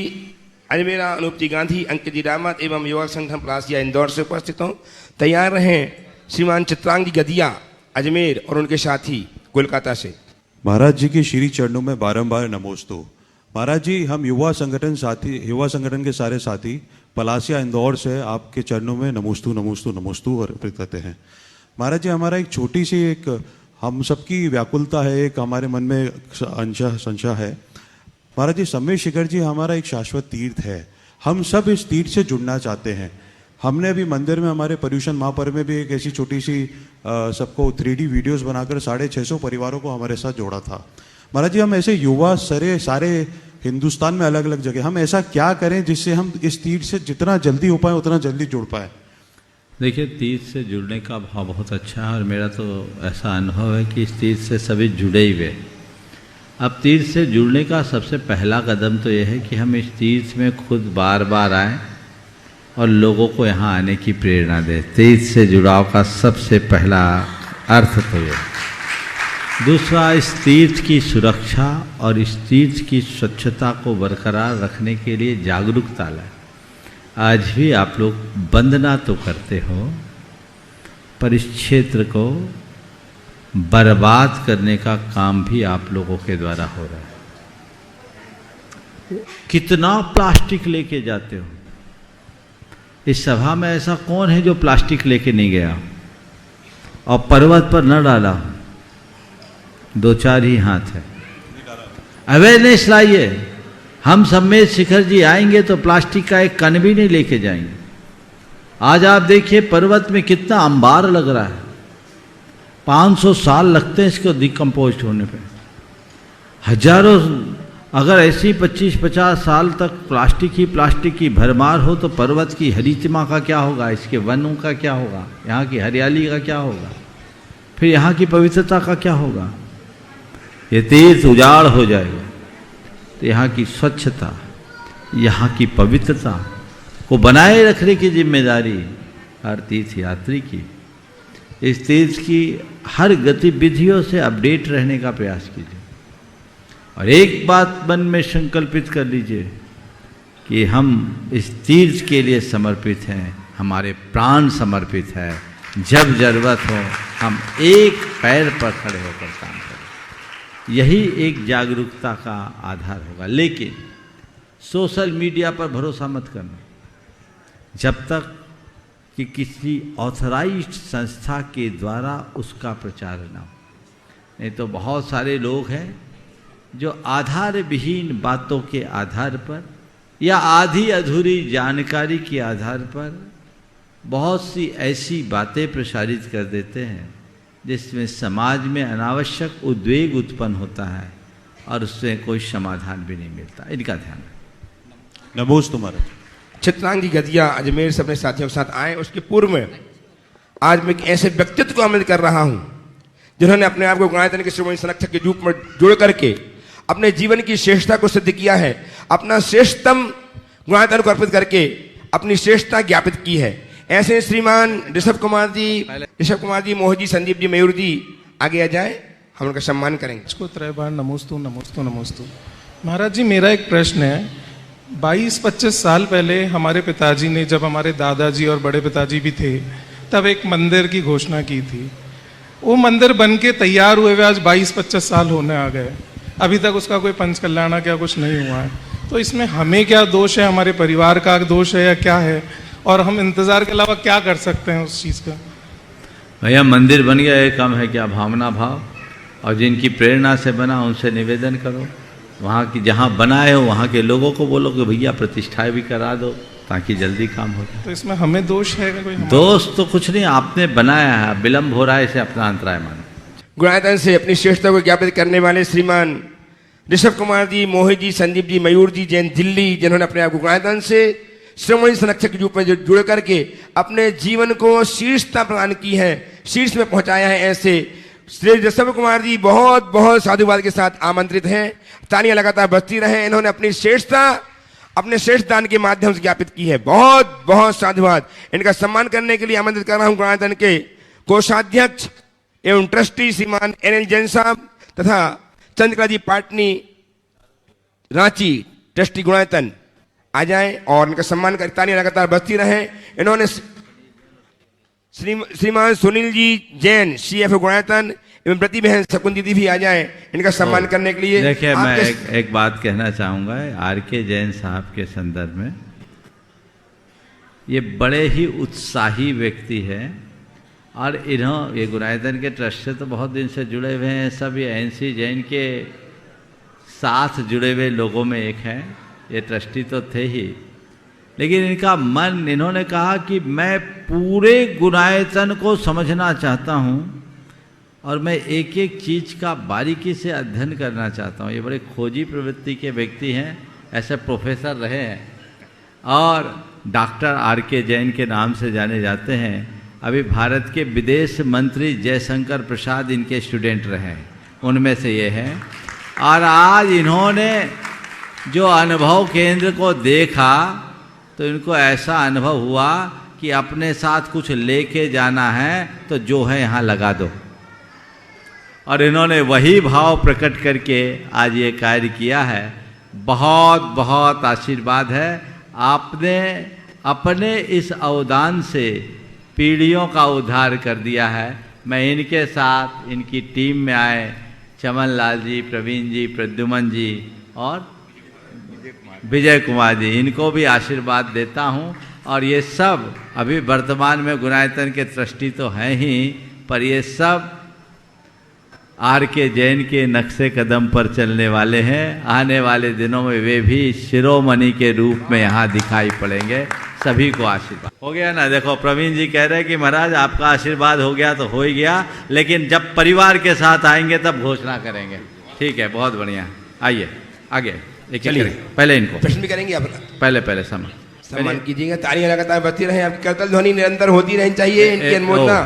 अजमेरा, अनूप जी गांधी, अंकित जी रामत एवं युवा संगठन पलासिया इंदौर से उपस्थित हों। तैयार रहें। श्रीमान चित्रांग जी गदिया अजमेर और उनके साथी कोलकाता से। महाराज जी के श्री चरणों में बारंबार नमोस्तु। महाराज जी, हम युवा संगठन के सारे साथी पलासिया इंदौर से आपके चरणों में नमोस्तु नमोस्तु नमोस्तु अर्पित करते हैं। महाराज जी, हमारा एक छोटी सी हम सबकी व्याकुलता है, एक हमारे मन में संशय है। महाराज जी, सम्मेद शिखर जी हमारा एक शाश्वत तीर्थ है। हम सब इस तीर्थ से जुड़ना चाहते हैं। हमने अभी मंदिर में हमारे पर्यूषण महापर्व में भी एक ऐसी छोटी सी सबको 3D वीडियोस बनाकर 650 परिवारों को हमारे साथ जोड़ा था। महाराज जी, हम ऐसे युवा सारे हिंदुस्तान में अलग अलग जगह, हम ऐसा क्या करें जिससे हम इस तीर्थ से जितना जल्दी हो पाए उतना जल्दी जुड़ पाए? देखिए, तीर्थ से जुड़ने का भाव बहुत अच्छा है और मेरा तो ऐसा अनुभव है कि इस तीर्थ से सभी जुड़े ही हुए। अब तीर्थ से जुड़ने का सबसे पहला कदम तो यह है कि हम इस तीर्थ में खुद बार बार आएँ और लोगों को यहाँ आने की प्रेरणा दें। तीर्थ से जुड़ाव का सबसे पहला अर्थ तो ये। दूसरा, इस तीर्थ की सुरक्षा और इस तीर्थ की स्वच्छता को बरकरार रखने के लिए जागरूकता लाए। आज भी आप लोग वंदना तो करते हो, पर इस क्षेत्र को बर्बाद करने का काम भी आप लोगों के द्वारा हो रहा है। कितना प्लास्टिक लेके जाते हो? इस सभा में ऐसा कौन है जो प्लास्टिक लेके नहीं गया और पर्वत पर न डाला? 2-4 ही हाथ है। अवेयरनेस लाइए। हम सम्मेद शिखर जी आएंगे तो प्लास्टिक का एक कण भी नहीं लेके जाएंगे। आज आप देखिए पर्वत में कितना अंबार लग रहा है। 500 साल लगते हैं इसको डिकम्पोज होने पे। हजारों, अगर ऐसी 25-50 साल तक प्लास्टिक की भरमार हो तो पर्वत की हरितिमा का क्या होगा? इसके वनों का क्या होगा? यहाँ की हरियाली का क्या होगा? फिर यहाँ की पवित्रता का क्या होगा? ये तीर्थ उजाड़ हो जाएगा। तो यहाँ की स्वच्छता, यहाँ की पवित्रता को बनाए रखने की जिम्मेदारी हर तीर्थ यात्री की। इस तीर्थ की हर गतिविधियों से अपडेट रहने का प्रयास कीजिए और एक बात मन में संकल्पित कर लीजिए कि हम इस तीर्थ के लिए समर्पित हैं, हमारे प्राण समर्पित है। जब जरूरत हो हम एक पैर पर खड़े होकर काम करें। यही एक जागरूकता का आधार होगा। लेकिन सोशल मीडिया पर भरोसा मत करना जब तक कि किसी ऑथराइज्ड संस्था के द्वारा उसका प्रचार न हो। नहीं तो बहुत सारे लोग हैं जो आधार विहीन बातों के आधार पर या आधी अधूरी जानकारी के आधार पर बहुत सी ऐसी बातें प्रसारित कर देते हैं जिसमें समाज में अनावश्यक उद्वेग उत्पन्न होता है और उससे कोई समाधान भी नहीं मिलता। इनका ध्यान रखें। नमोस्तु महाराज। चित्रांग जी गदिया अजमेर से अपने साथियों के साथ आए। उसके पूर्व में आज मैं एक ऐसे व्यक्तित्व को आमंत्रित कर रहा हूं जिन्होंने अपने आप को गुणायतन के श्रोमणी संरक्षक के रूप में जोड़ करके अपने जीवन की श्रेष्ठता को सिद्ध किया है, अपना श्रेष्ठतम गुणायतन को अर्पित करके अपनी श्रेष्ठता ज्ञापित की है। ऐसे श्रीमान ऋषभ कुमार जी, मोहित जी, संदीप जी, मयूर जी आगे आ जाए, हम उनका सम्मान करेंगे। इसको त्रय बार नमोस्तु नमोस्तु नमोस्तु। महाराज जी, मेरा एक प्रश्न है। 22-25 साल पहले हमारे पिताजी ने, जब हमारे दादाजी और बड़े पिताजी भी थे, तब एक मंदिर की घोषणा की थी। वो मंदिर बन के तैयार हुए हुए आज 22-25 साल होने आ गए, अभी तक उसका कोई पंचकल्याण क्या कुछ नहीं हुआ है। तो इसमें हमें क्या दोष है, हमारे परिवार का दोष है या क्या है, और हम इंतजार के अलावा क्या कर सकते हैं उस चीज़ का? भैया, मंदिर बन गया ये कम है क्या? भावना भाव, और जिनकी प्रेरणा से बना उनसे निवेदन करो, वहाँ की जहाँ बनाए हो वहाँ के लोगों को बोलो कि भैया प्रतिष्ठा भी करा दो ताकि जल्दी काम हो जाए। तो इसमें हमें दोष है कोई? दोष तो कुछ नहीं, आपने बनाया है, विलम्ब हो रहा है, इसे अपना अंतराय मानो। गुणायतन से अपनी श्रेष्ठता को ज्ञापित करने वाले श्रीमान ऋषभ कुमार जी, मोहित जी, संदीप जी, मयूर जी, जैन दिल्ली, जिन्होंने अपने आप को गुणायतन से श्रोमणी संरक्षक के रूप में जुड़ करके अपने जीवन को शीर्षता प्रदान की है, शीर्ष में पहुंचाया है, ऐसे श्री ऋषभ कुमार जी बहुत बहुत साधुवाद के साथ आमंत्रित हैं। तालियां लगातार बजती रहे। इन्होंने अपनी श्रेष्ठता अपने श्रेष्ठ दान के माध्यम से ज्ञापित की है। बहुत बहुत साधुवाद। इनका सम्मान करने के लिए आमंत्रित कर रहा हूं गुणायतन के कोषाध्यक्ष एवं ट्रस्टी श्रीमान NL जैन साहब तथा चंद्रकला जी पाटनी रांची, ट्रस्टी गुणायतन आ जाए और इनका सम्मान कर तालियां लगातार बजती रहे। इन्होंने श्रीमान सुनील जी जैन CFO गुणायतन एवं प्रति बहन शकुन दीदी भी आ जाए इनका सम्मान करने के लिए। देखिए, मैं एक बात कहना चाहूँगा RK जैन साहब के संदर्भ में। ये बड़े ही उत्साही व्यक्ति हैं और ये गुणायतन के ट्रस्ट से तो बहुत दिन से जुड़े हुए हैं। सब ये NC जैन के साथ जुड़े हुए लोगों में एक हैं। ये ट्रस्टी तो थे ही, लेकिन इनका मन, इन्होंने कहा कि मैं पूरे गुणायतन को समझना चाहता हूँ और मैं एक एक चीज़ का बारीकी से अध्ययन करना चाहता हूँ। ये बड़े खोजी प्रवृत्ति के व्यक्ति हैं, ऐसे प्रोफेसर रहे हैं और डॉक्टर RK जैन के नाम से जाने जाते हैं। अभी भारत के विदेश मंत्री जयशंकर प्रसाद इनके स्टूडेंट रहे हैं, उनमें से ये हैं। और आज इन्होंने जो अनुभव केंद्र को देखा तो इनको ऐसा अनुभव हुआ कि अपने साथ कुछ लेके जाना है तो जो है यहाँ लगा दो, और इन्होंने वही भाव प्रकट करके आज ये कार्य किया है। बहुत बहुत आशीर्वाद है। आपने अपने इस अवदान से पीढ़ियों का उद्धार कर दिया है। मैं इनके साथ, इनकी टीम में आए चमन लाल जी, प्रवीण जी, प्रद्युमन जी और विजय कुमार जी, इनको भी आशीर्वाद देता हूँ। और ये सब अभी वर्तमान में गुणायतन के ट्रस्टी तो हैं ही, पर ये सब RK जैन के नक्शे कदम पर चलने वाले हैं। आने वाले दिनों में वे भी शिरोमणि के रूप में यहाँ दिखाई पड़ेंगे। सभी को आशीर्वाद हो गया ना। देखो, प्रवीण जी कह रहे हैं कि महाराज आपका आशीर्वाद हो गया तो हो ही गया, लेकिन जब परिवार के साथ आएंगे तब घोषणा करेंगे। ठीक है, बहुत बढ़िया। आइए आगे, चलिए पहले इनको प्रश्न भी करेंगे आप। पहले सम्मान कीजिएगा। तालियां लगातार बजती रहे। आपकी करतल ध्वनि निरंतर होती रहनी चाहिए। इनकी अनुमोदना,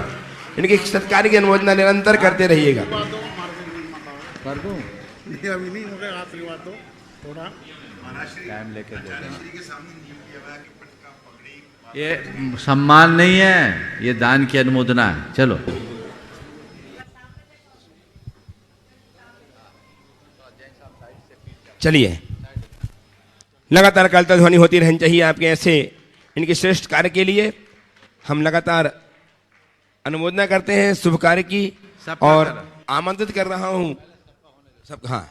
इनके सत्कार की अनुमोदना निरंतर करते रहिएगा। कर दूं? अभी नहीं होगा, आशीर्वाद दो थोड़ा। टाइम लेके ये सम्मान नहीं है, ये दान की अनुमोदना है। चलो चलिए, लगातार करतल ध्वनि होती रहनी चाहिए आपके ऐसे इनके श्रेष्ठ कार्य के लिए। हम लगातार अनुमोदना करते हैं शुभ कार्य की और आमंत्रित कर रहा हूं सब। हाँ,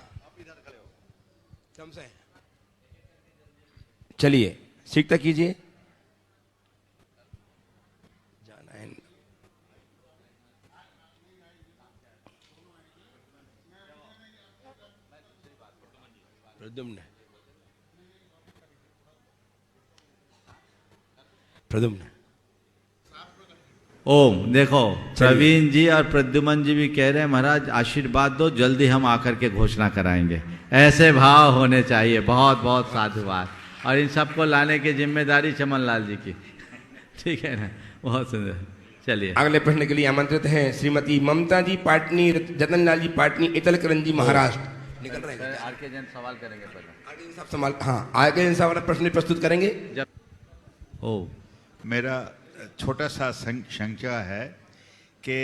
चलिए सीखता कीजिए। प्रद्युम्न ओम। देखो, प्रवीण जी और प्रद्युमन जी भी कह रहे हैं महाराज आशीर्वाद दो, जल्दी हम आकर के घोषणा कराएंगे। ऐसे भाव होने चाहिए। बहुत बहुत साधुवाद। और इन सबको लाने की जिम्मेदारी चमन लाल जी की। ठीक है ना, बहुत सुंदर। चलिए अगले प्रश्न के लिए आमंत्रित हैं श्रीमती ममता जी पाटनी, जतनलाल जी पाटनी, इतलकरंजी जी, महाराष्ट्र। निकल रहे हैं आरके जैन सवाल करेंगे पहले। सब सवाल, हाँ आगे इन सवाल प्रश्न प्रस्तुत करेंगे। मेरा छोटा सा शंका है कि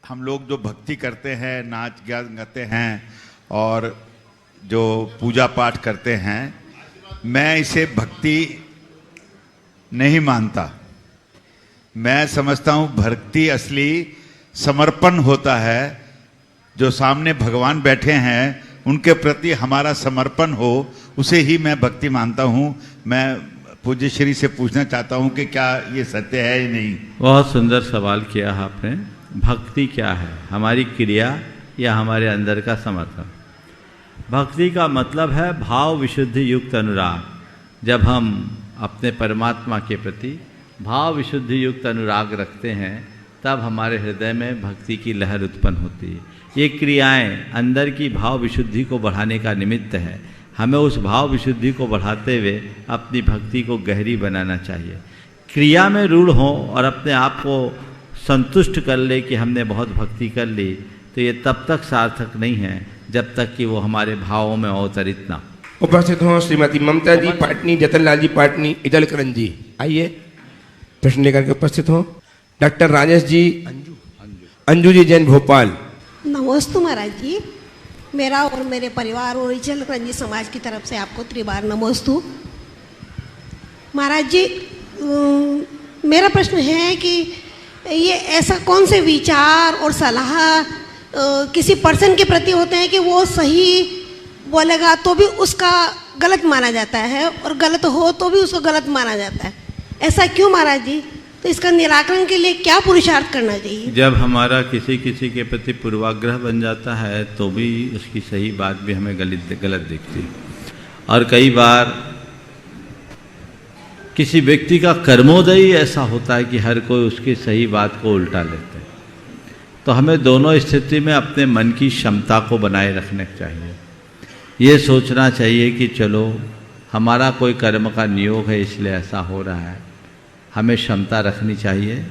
हम लोग जो भक्ति करते हैं, नाच गान गाते हैं और जो पूजा पाठ करते हैं, मैं इसे भक्ति नहीं मानता। मैं समझता हूँ भक्ति असली समर्पण होता है। जो सामने भगवान बैठे हैं उनके प्रति हमारा समर्पण हो, उसे ही मैं भक्ति मानता हूँ। मैं पूज्य श्री से पूछना चाहता हूँ कि क्या ये सत्य है या नहीं। बहुत सुंदर सवाल किया आपने। भक्ति क्या है? हमारी क्रिया या हमारे अंदर का समर्थन? भक्ति का मतलब है भाव विशुद्धि युक्त अनुराग। जब हम अपने परमात्मा के प्रति भाव विशुद्धि युक्त अनुराग रखते हैं, तब हमारे हृदय में भक्ति की लहर उत्पन्न होती है। ये क्रियाएं अंदर की भाव विशुद्धि को बढ़ाने का निमित्त है। हमें उस भाव विशुद्धि को बढ़ाते हुए अपनी भक्ति को गहरी बनाना चाहिए। क्रिया में रूढ़ हो और अपने आप को संतुष्ट कर ले कि हमने बहुत भक्ति कर ली, तो ये तब तक सार्थक नहीं है जब तक कि वो हमारे भावों में अवतरित ना। उपस्थित हों श्रीमती ममता जी पाटनी, जतनलाल जी पाटनी, इतलकरंजी जी। आइए प्रश्न लेकर के उपस्थित हों। डॉक्टर राजेश जी, अंजू जी जैन भोपाल। नमस्ते महाराज जी, मेरा और मेरे परिवार और इतलकरंजी समाज की तरफ से आपको त्रिबार नमस्ते। महाराज जी, मेरा प्रश्न है कि ये ऐसा कौन से विचार और सलाह किसी पर्सन के प्रति होते हैं कि वो सही बोलेगा तो भी उसका गलत माना जाता है और गलत हो तो भी उसको गलत माना जाता है? ऐसा क्यों महाराज जी? तो इसका निराकरण के लिए क्या पुरुषार्थ करना चाहिए? जब हमारा किसी के प्रति पूर्वाग्रह बन जाता है तो भी उसकी सही बात भी हमें गलत दिखती है। और कई बार किसी व्यक्ति का कर्मोदय ऐसा होता है कि हर कोई उसकी सही बात को उल्टा लेते हैं। तो हमें दोनों स्थिति में अपने मन की क्षमता को बनाए रखना चाहिए। ये सोचना चाहिए कि चलो हमारा कोई कर्म का नियोग है इसलिए ऐसा हो रहा है। हमें क्षमता रखनी चाहिए।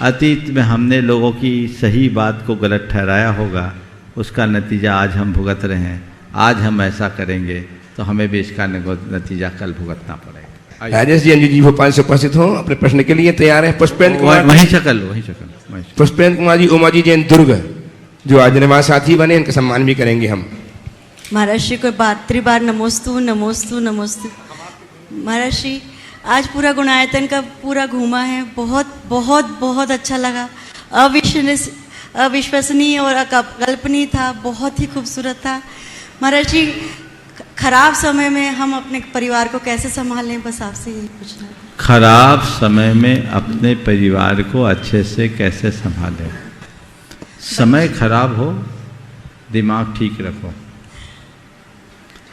अतीत में हमने लोगों की सही बात को गलत ठहराया होगा, उसका नतीजा आज हम भुगत रहे हैं। आज हम ऐसा करेंगे तो हमें भी इसका नतीजा कल भुगतना पड़ेगा। राजेश जी, अंजू जी भोपाल से उपस्थित हो, अपने प्रश्न के लिए तैयार है। पुष्पेंद्र कुमार, वहीं शक्ल। पुष्पेंद्र कुमार जी, उमा जी जैन दुर्ग, जो आज नवाज साथी बने, इनका सम्मान भी करेंगे हम। महाराज श्री को त्रिबार नमोस्तु नमोस्तु नमोस्तु। महाराज श्री, आज पूरा गुणायतन का पूरा घूमा है, बहुत बहुत बहुत अच्छा लगा। अविश्वसनीय और अकल्पनीय था, बहुत ही खूबसूरत था। महाराज जी, खराब समय में हम अपने परिवार को कैसे संभालें, बस आपसे यही पूछना। खराब समय में अपने परिवार को अच्छे से कैसे संभालें? समय खराब हो, दिमाग ठीक रखो।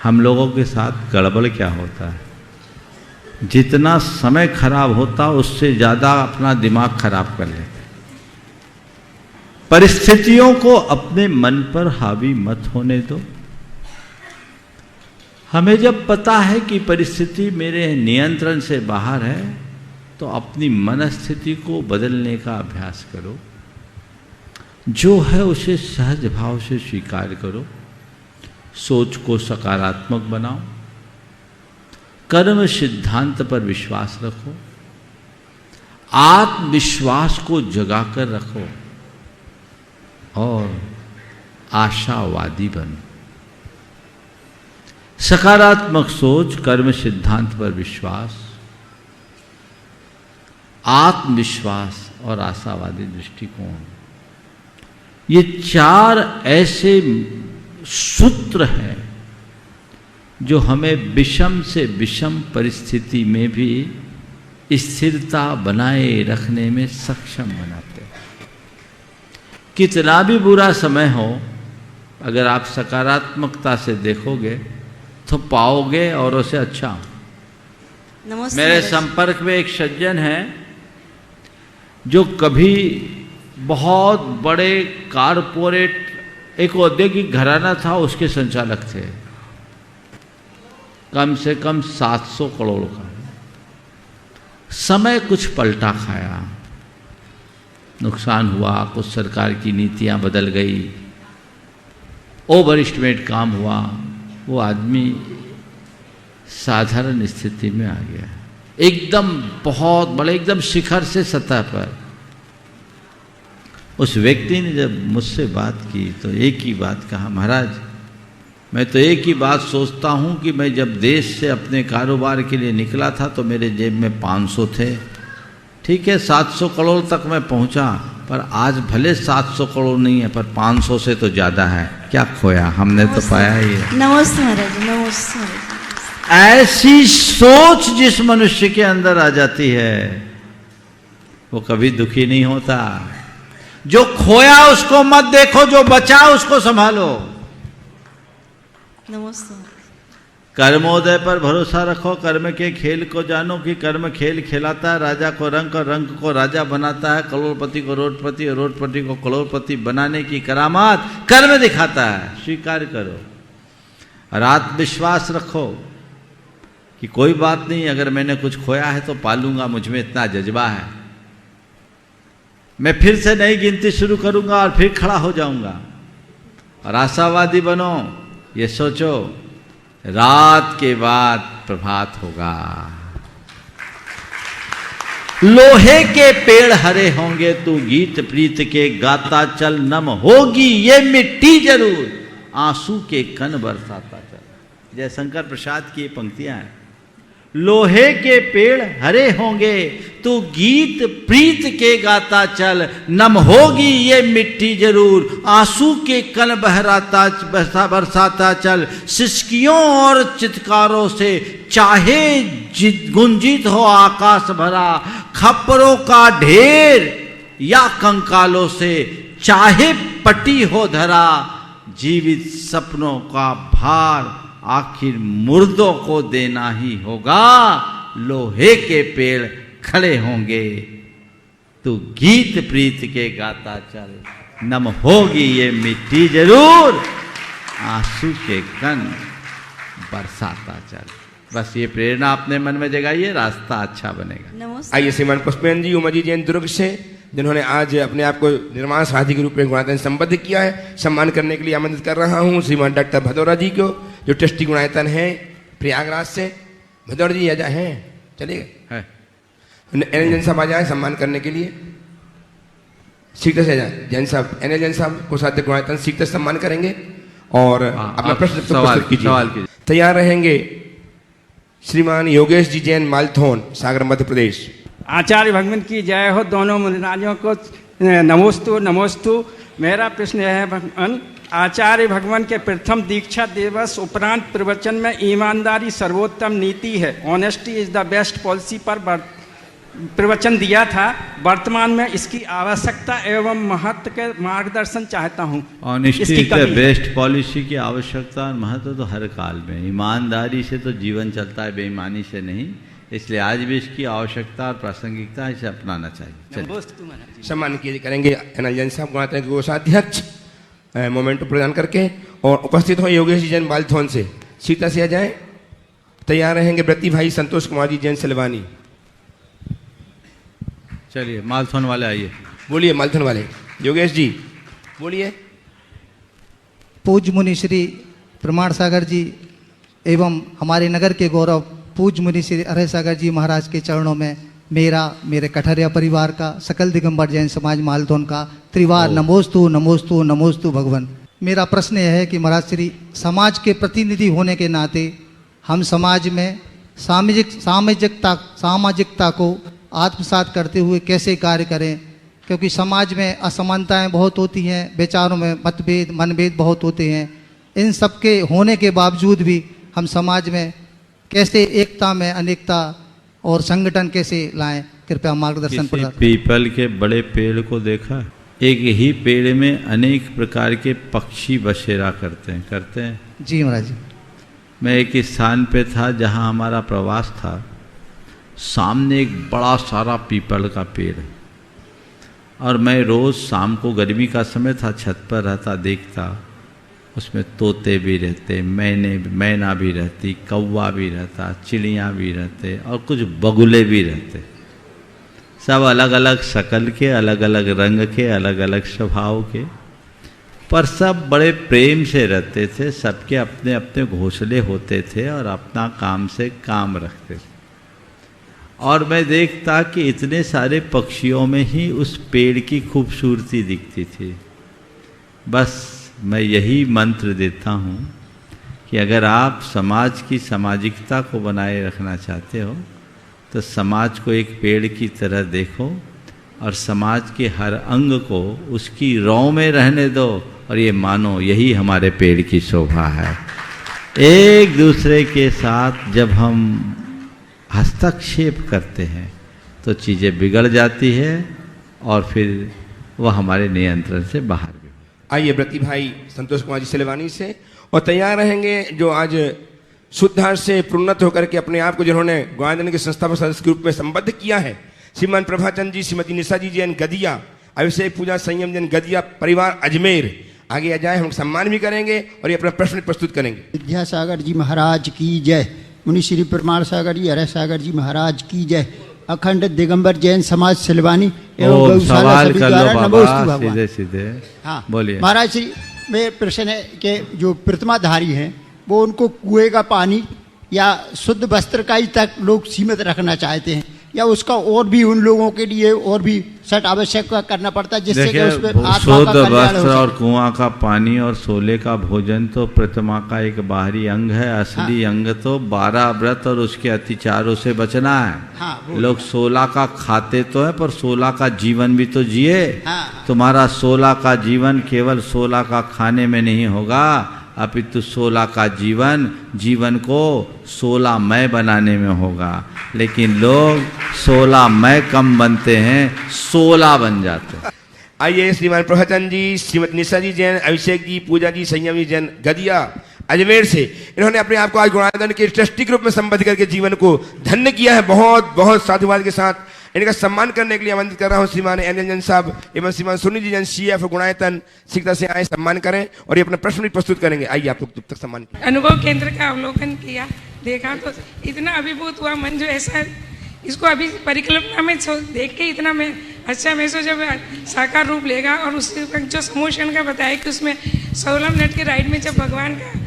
हम लोगों के साथ गड़बड़ क्या होता है, जितना समय खराब होता उससे ज़्यादा अपना दिमाग खराब कर लेते। परिस्थितियों को अपने मन पर हावी मत होने दो। हमें जब पता है कि परिस्थिति मेरे नियंत्रण से बाहर है, तो अपनी मनस्थिति को बदलने का अभ्यास करो। जो है उसे सहज भाव से स्वीकार करो। सोच को सकारात्मक बनाओ। कर्म सिद्धांत पर विश्वास रखो। आत्मविश्वास को जगाकर रखो और आशावादी बनो। सकारात्मक सोच, कर्म सिद्धांत पर विश्वास, आत्मविश्वास और आशावादी दृष्टिकोण, ये चार ऐसे सूत्र हैं जो हमें विषम से विषम परिस्थिति में भी स्थिरता बनाए रखने में सक्षम बनाते हैं। कितना भी बुरा समय हो, अगर आप सकारात्मकता से देखोगे तो पाओगे औरों से अच्छा। मेरे संपर्क में एक सज्जन है जो कभी बहुत बड़े कारपोरेट एक औद्योगिक घराना था, उसके संचालक थे, कम से कम 700 करोड़ का। समय कुछ पलटा खाया, नुकसान हुआ, कुछ सरकार की नीतियां बदल गई, ओवर एस्टिमेट काम हुआ, वो आदमी साधारण स्थिति में आ गया, एकदम बहुत बड़े, एकदम शिखर से सतह पर। उस व्यक्ति ने जब मुझसे बात की तो एक ही बात कहा, महाराज मैं तो एक ही बात सोचता हूं कि मैं जब देश से अपने कारोबार के लिए निकला था तो मेरे जेब में 500 थे, ठीक है 700 करोड़ तक मैं पहुंचा, पर आज भले 700 करोड़ नहीं है पर 500 से तो ज़्यादा है, क्या खोया, हमने तो पाया ही है। नमस्ते महाराज, नमस्ते महाराज। ऐसी सोच जिस मनुष्य के अंदर आ जाती है वो कभी दुखी नहीं होता। जो खोया उसको मत देखो, जो बचा उसको संभालो। नमस्ते। कर्मोदय पर भरोसा रखो, कर्म के खेल को जानो कि कर्म खेल खिलाता है, राजा को रंग और रंग को राजा बनाता है, करोड़पति को रोडपति और रोडपति को करोड़पति बनाने की करामात कर्म दिखाता है। स्वीकार करो और आत्मविश्वास रखो कि कोई बात नहीं, अगर मैंने कुछ खोया है तो पालूंगा, मुझ में इतना जज्बा है, मैं फिर से नई गिनती शुरू करूंगा और फिर खड़ा हो जाऊंगा। और आशावादी बनो, ये सोचो रात के बाद प्रभात होगा। लोहे के पेड़ हरे होंगे तू गीत प्रीत के गाता चल, नम होगी ये मिट्टी जरूर आंसू के कण बरसाता चल। जयशंकर प्रसाद की ये पंक्तियां हैं। लोहे के पेड़ हरे होंगे तू गीत प्रीत के गाता चल, नम होगी ये मिट्टी जरूर आंसू के कण बरसाता चल। सिसकियों और चित्कारों से चाहे गुंजित हो आकाश भरा, खप्परों का ढेर या कंकालों से चाहे पटी हो धरा, जीवित सपनों का भार आखिर मुर्दों को देना ही होगा। लोहे के पेड़ खड़े होंगे तू गीत प्रीत के गाता चल, नम होगी ये मिट्टी जरूर आंसू के कण बरसाता चल। बस ये प्रेरणा अपने मन में जगाइए, रास्ता अच्छा बनेगा। आइए श्रीमान पुष्पेंद्र जी उमा जी जैन दुर्ग से, जिन्होंने आज अपने आप को निर्माण साथी के रूप में गुणायतन संबद्ध किया है, सम्मान करने के लिए आमंत्रित कर रहा हूँ श्रीमान डॉक्टर भदौरा जी को, जो ट्रस्टी गुणायतन है प्रयागराज से। भदौरा जी आ जाए हैं, चलिए एनएल जैन साहब आ जाए सम्मान करने के लिए, सीधे से जाए जैन साहब, एनएल जैन साहब को साथ गुणायतन सीधे सम्मान करेंगे और अपना प्रश्न सवाल कीजिए। तैयार रहेंगे श्रीमान योगेश जी जैन मालथोन, सागर मध्य प्रदेश। आचार्य भगवान की जय हो, दोनों मुनिराजों को नमोस्तु नमोस्तु। मेरा प्रश्न है भगवान, आचार्य भगवान के प्रथम दीक्षा दिवस उपरांत प्रवचन में ईमानदारी सर्वोत्तम नीति है, honesty is the best policy पर प्रवचन दिया था। वर्तमान में इसकी आवश्यकता एवं महत्व के मार्गदर्शन चाहता हूँ। Honesty is the best policy की आवश्यकता और महत्व तो हर काल में, ईमानदारी से तो जीवन चलता है, बेईमानी से नहीं, इसलिए आज भी इसकी आवश्यकता और प्रासंगिकता, इसे अपनाना चाहिए। सम्मान किए करेंगे एनएल जैन साहब गुणायतन के कोषाध्यक्ष मोमेंटो प्रदान करके, और उपस्थित हो योगेश जी जैन मालथोन से, सीता से आ जाए। तैयार रहेंगे व्रती भाई संतोष कुमार जी जैन सलवानी। चलिए मालथोन वाले आइए, बोलिए मालथोन वाले योगेश जी बोलिए। पूज्य मुनि श्री प्रमाण सागर जी एवं हमारे नगर के गौरव पूज्य मुनि श्री अरय सागर जी महाराज के चरणों में मेरा, मेरे कठरिया परिवार का, सकल दिगंबर जैन समाज मालथोन का त्रिवार नमोस्तु नमोस्तु नमोस्तु भगवान। मेरा प्रश्न यह है कि महाराज श्री समाज के प्रतिनिधि होने के नाते हम समाज में सामाजिकता को आत्मसात करते हुए कैसे कार्य करें, क्योंकि समाज में असमानताएं बहुत होती हैं, विचारों में मतभेद मनभेद बहुत होते हैं। इन सब के होने के बावजूद भी हम समाज में कैसे एकता में अनेकता और संगठन कैसे लाएं, कृपया मार्गदर्शन प्रदान। पीपल के बड़े पेड़ को देखा, एक ही पेड़ में अनेक प्रकार के पक्षी बसेरा करते हैं जी महाराज जी। मैं एक स्थान पे था जहाँ हमारा प्रवास था, सामने एक बड़ा सारा पीपल का पेड़ है, और मैं रोज़ शाम को, गर्मी का समय था, छत पर रहता, देखता, उसमें तोते भी रहते, मैना भी रहती, कौवा भी रहता, चिड़ियाँ भी रहते और कुछ बगुले भी रहते। सब अलग अलग शक्ल के, अलग अलग रंग के, अलग अलग स्वभाव के, पर सब बड़े प्रेम से रहते थे। सबके अपने अपने घोंसले होते थे और अपना काम से काम रखते थे। और मैं देखता कि इतने सारे पक्षियों में ही उस पेड़ की खूबसूरती दिखती थी। बस मैं यही मंत्र देता हूँ कि अगर आप समाज की सामाजिकता को बनाए रखना चाहते हो तो समाज को एक पेड़ की तरह देखो और समाज के हर अंग को उसकी रौ में रहने दो और ये मानो यही हमारे पेड़ की शोभा है। एक दूसरे के साथ जब हम हस्तक्षेप करते हैं तो चीज़ें बिगड़ जाती है और फिर वह हमारे नियंत्रण से बाहर भी। आइए ब्रती भाई संतोष कुमार जी सिलवानी से, और तैयार रहेंगे जो आज शुद्धार्थ से प्रोन्नत होकर के अपने आप को जिन्होंने गोविंदन के संस्थापक सदस्य के रूप में संबद्ध किया है, श्रीमान प्रभाचंद जी, श्रीमती निशा जी जैन गदिया, अभिषेक पूजा संयम जैन गदिया परिवार अजमेर, आगे आ जाए, हम सम्मान भी करेंगे और ये अपना प्रश्न प्रस्तुत करेंगे। विद्यासागर जी महाराज की जय। मुनि श्री प्रमाण सागर जी, हरे सागर जी महाराज की जय। अखंड दिगंबर जैन समाज सिलवानी एवं गौशाला सभी द्वारा नमोस्तु भगवान। सीधे सीधे हाँ बोलिए। महाराज श्री, मेरे प्रश्न है कि जो प्रतिमाधारी हैं वो उनको कुएं का पानी या शुद्ध वस्त्र का ही तक लोग सीमित रखना चाहते हैं, या उसका और भी उन लोगों के लिए और भी सट आवश्यक करना पड़ता है जिससे कि उसमें शुद्ध वस्त्र और कुआं का पानी और सोले का भोजन तो प्रतिमा का एक बाहरी अंग है। असली अंग तो 12 व्रत और उसके अतिचारों से बचना है। लोग 16 का खाते तो है पर 16 का जीवन भी तो जिए। तुम्हारा 16 का जीवन केवल 16 का खाने में नहीं होगा, अपितु 16 का जीवन को 16 मय बनाने में होगा। लेकिन लोग 16 मय कम बनते हैं, 16 बन जाते हैं। आइए श्रीमान प्रभाचंद जी, श्रीमती निशा जी जैन, अभिषेक जी, पूजा जी, संयम जी जैन गदिया अजमेर से, इन्होंने अपने आप को आज गुणानंद के ट्रस्टी के रूप में संबद्ध करके जीवन को धन्य किया है। बहुत बहुत साधुवाद के साथ इनका सम्मान करने के लिए आमंत्रित कर रहा हूँ श्रीमान एन जैन साहब एवं श्रीमान सुनील जी जैन CF गुणायतन सीखता से आए, सम्मान करें और ये अपना प्रश्न भी प्रस्तुत करेंगे। आइए आप लोग तब तक सम्मान करें। अनुभव केंद्र का अवलोकन किया, देखा तो इतना अभिभूत हुआ मन, जो ऐसा इसको अभी परिकल्पना में देख के इतना मैं अच्छा महसूस, जब साकार रूप लेगा और उसके जो समोशन का बताया कि उसमें 16 मिनट के राइड में जब भगवान का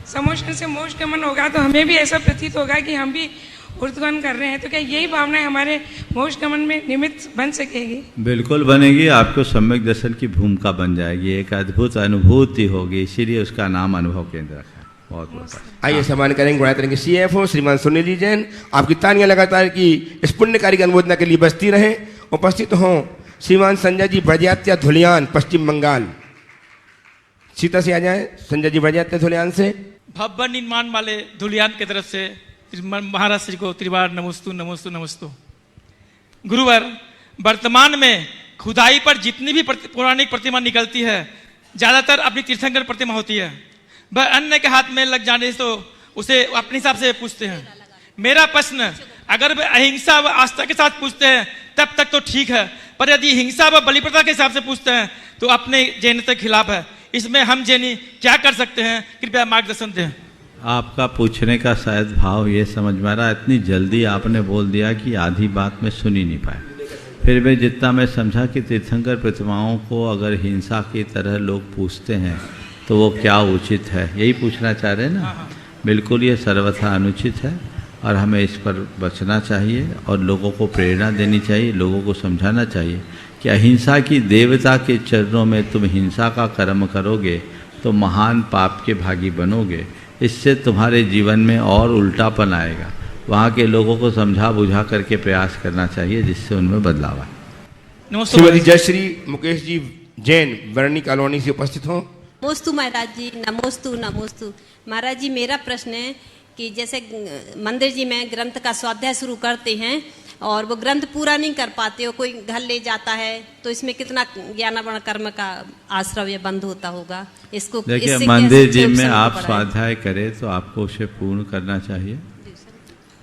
समोशन से मोक्ष गमन होगा तो हमें भी ऐसा प्रतीत होगा कि हम भी ऊर्ध्वगमन कर रहे हैं। तो क्या यही भावना हमारे मोक्ष गमन में निमित्त बन सकेगी? बिल्कुल बनेगी। आपको सम्यक दर्शन की भूमिका बन जाएगी, एक अद्भुत अनुभूति होगी, इसीलिए उसका नाम अनुभव केंद्र रखा। बहुत बहुत आइए सम्मान करेंगे गुणायतन के CFO श्रीमान सुनील जी जैन। आपकी तालियां लगातार की इस पुण्यकारी अनुमोदना के लिए बजती रहे। उपस्थित हों श्रीमान संजय जी बड़जात्या धुलियान, पश्चिम बंगाल, सीता से आ जाए संजय जी बड़जात्या धुलियान से। भव्य निर्माण वाले धुलियान की तरफ से महाराज श्री को त्रिवार नमोस्तु नमोस्तु नमोस्तु। गुरुवर, वर्तमान में खुदाई पर जितनी भी पौराणिक प्रतिमा निकलती है ज्यादातर अपनी तीर्थंकर प्रतिमा होती है। वह अन्य के हाथ में लग जाने से तो उसे अपने हिसाब से पूछते हैं। मेरा प्रश्न, अगर वे अहिंसा व आस्था के साथ पूछते हैं तब तक तो ठीक है, पर यदि हिंसा व बलि प्रथा के हिसाब से पूछते हैं तो अपने जैनता के खिलाफ है। इसमें हम जैनी क्या कर सकते हैं, कृपया मार्गदर्शन दें। आपका पूछने का शायद भाव ये समझ में आ रहा है, इतनी जल्दी आपने बोल दिया कि आधी बात में सुन ही नहीं पाए। फिर भी जितना मैं समझा कि तीर्थंकर प्रतिमाओं को अगर हिंसा की तरह लोग पूछते हैं तो वो क्या उचित है, यही पूछना चाह रहे हैं ना? बिल्कुल, ये सर्वथा अनुचित है और हमें इस पर बचना चाहिए और लोगों को प्रेरणा देनी चाहिए, लोगों को समझाना चाहिए कि अहिंसा की देवता के चरणों में तुम हिंसा का कर्म करोगे तो महान पाप के भागी बनोगे। इससे तुम्हारे जीवन में और उल्टापन आएगा। वहाँ के लोगों को समझा बुझा करके प्रयास करना चाहिए जिससे उनमें बदलाव आए। श्रीमती जयश्री मुकेश जी जैन, वर्णी कॉलोनी से उपस्थित हो। नमोस्तु महाराज जी, नमोस्तु नमोस्तु। महाराज जी, मेरा प्रश्न है कि जैसे मंदिर जी में ग्रंथ का स्वाध्याय शुरू करते हैं और वो ग्रंथ पूरा नहीं कर पाते हो, कोई घर ले जाता है, तो इसमें कितना ज्ञानावर्ण कर्म का आश्रय बंद होता होगा? इसको देखिए, मंदिर जी में आप स्वाध्याय करें तो आपको उसे पूर्ण करना चाहिए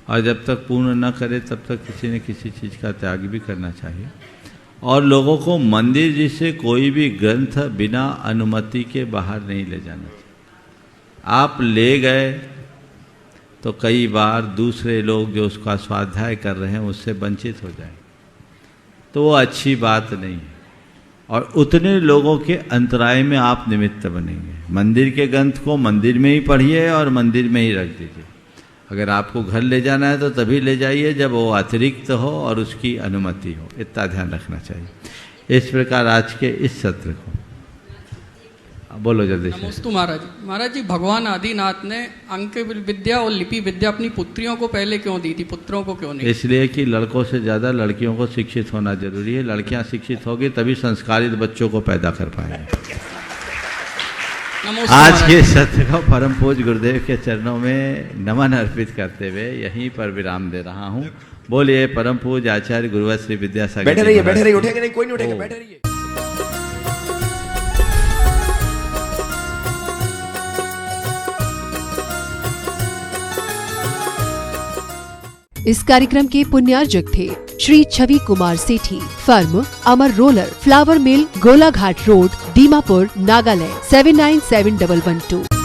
और जब तक पूर्ण न करे तब तक किसी न किसी चीज़ का त्याग भी करना चाहिए। और लोगों को मंदिर जी से कोई भी ग्रंथ बिना अनुमति के बाहर नहीं ले जाना चाहिए। आप ले गए तो कई बार दूसरे लोग जो उसका स्वाध्याय कर रहे हैं उससे वंचित हो जाएंगे। तो वो अच्छी बात नहीं है। और उतने लोगों के अंतराय में आप निमित्त बनेंगे। मंदिर के ग्रंथ को मंदिर में ही पढ़िए और मंदिर में ही रख दीजिए। अगर आपको घर ले जाना है तो तभी ले जाइए जब वो अतिरिक्त हो और उसकी अनुमति हो, इतना ध्यान रखना चाहिए। इस प्रकार आज के इस सत्र को बोलो जल्दी से। नमस्ते महाराज। महाराज जी, भगवान आदिनाथ ने अंक विद्या और लिपि विद्या अपनी पुत्रियों को पहले क्यों दी थी, पुत्रों को क्यों नहीं? इसलिए कि लड़कों से ज़्यादा लड़कियों को शिक्षित होना जरूरी है। लड़कियां शिक्षित होगी तभी संस्कारित बच्चों को पैदा कर पाएंगे। आज के सत्र को परम पूज्य गुरुदेव के चरणों में नमन अर्पित करते हुए यहीं पर विराम दे रहा हूँ। बोलिए परम पूज्य आचार्य गुरुवर श्री विद्यासागर। बैठे रहिए, उठेंगे नहीं, कोई नहीं उठेगा, बैठे रहिए। इस कार्यक्रम के पुण्यार्जक थे श्री छवि कुमार सेठी, फर्म अमर रोलर, फ्लावर मिल, गोलाघाट रोड, दीमापुर, नागालैंड 797112।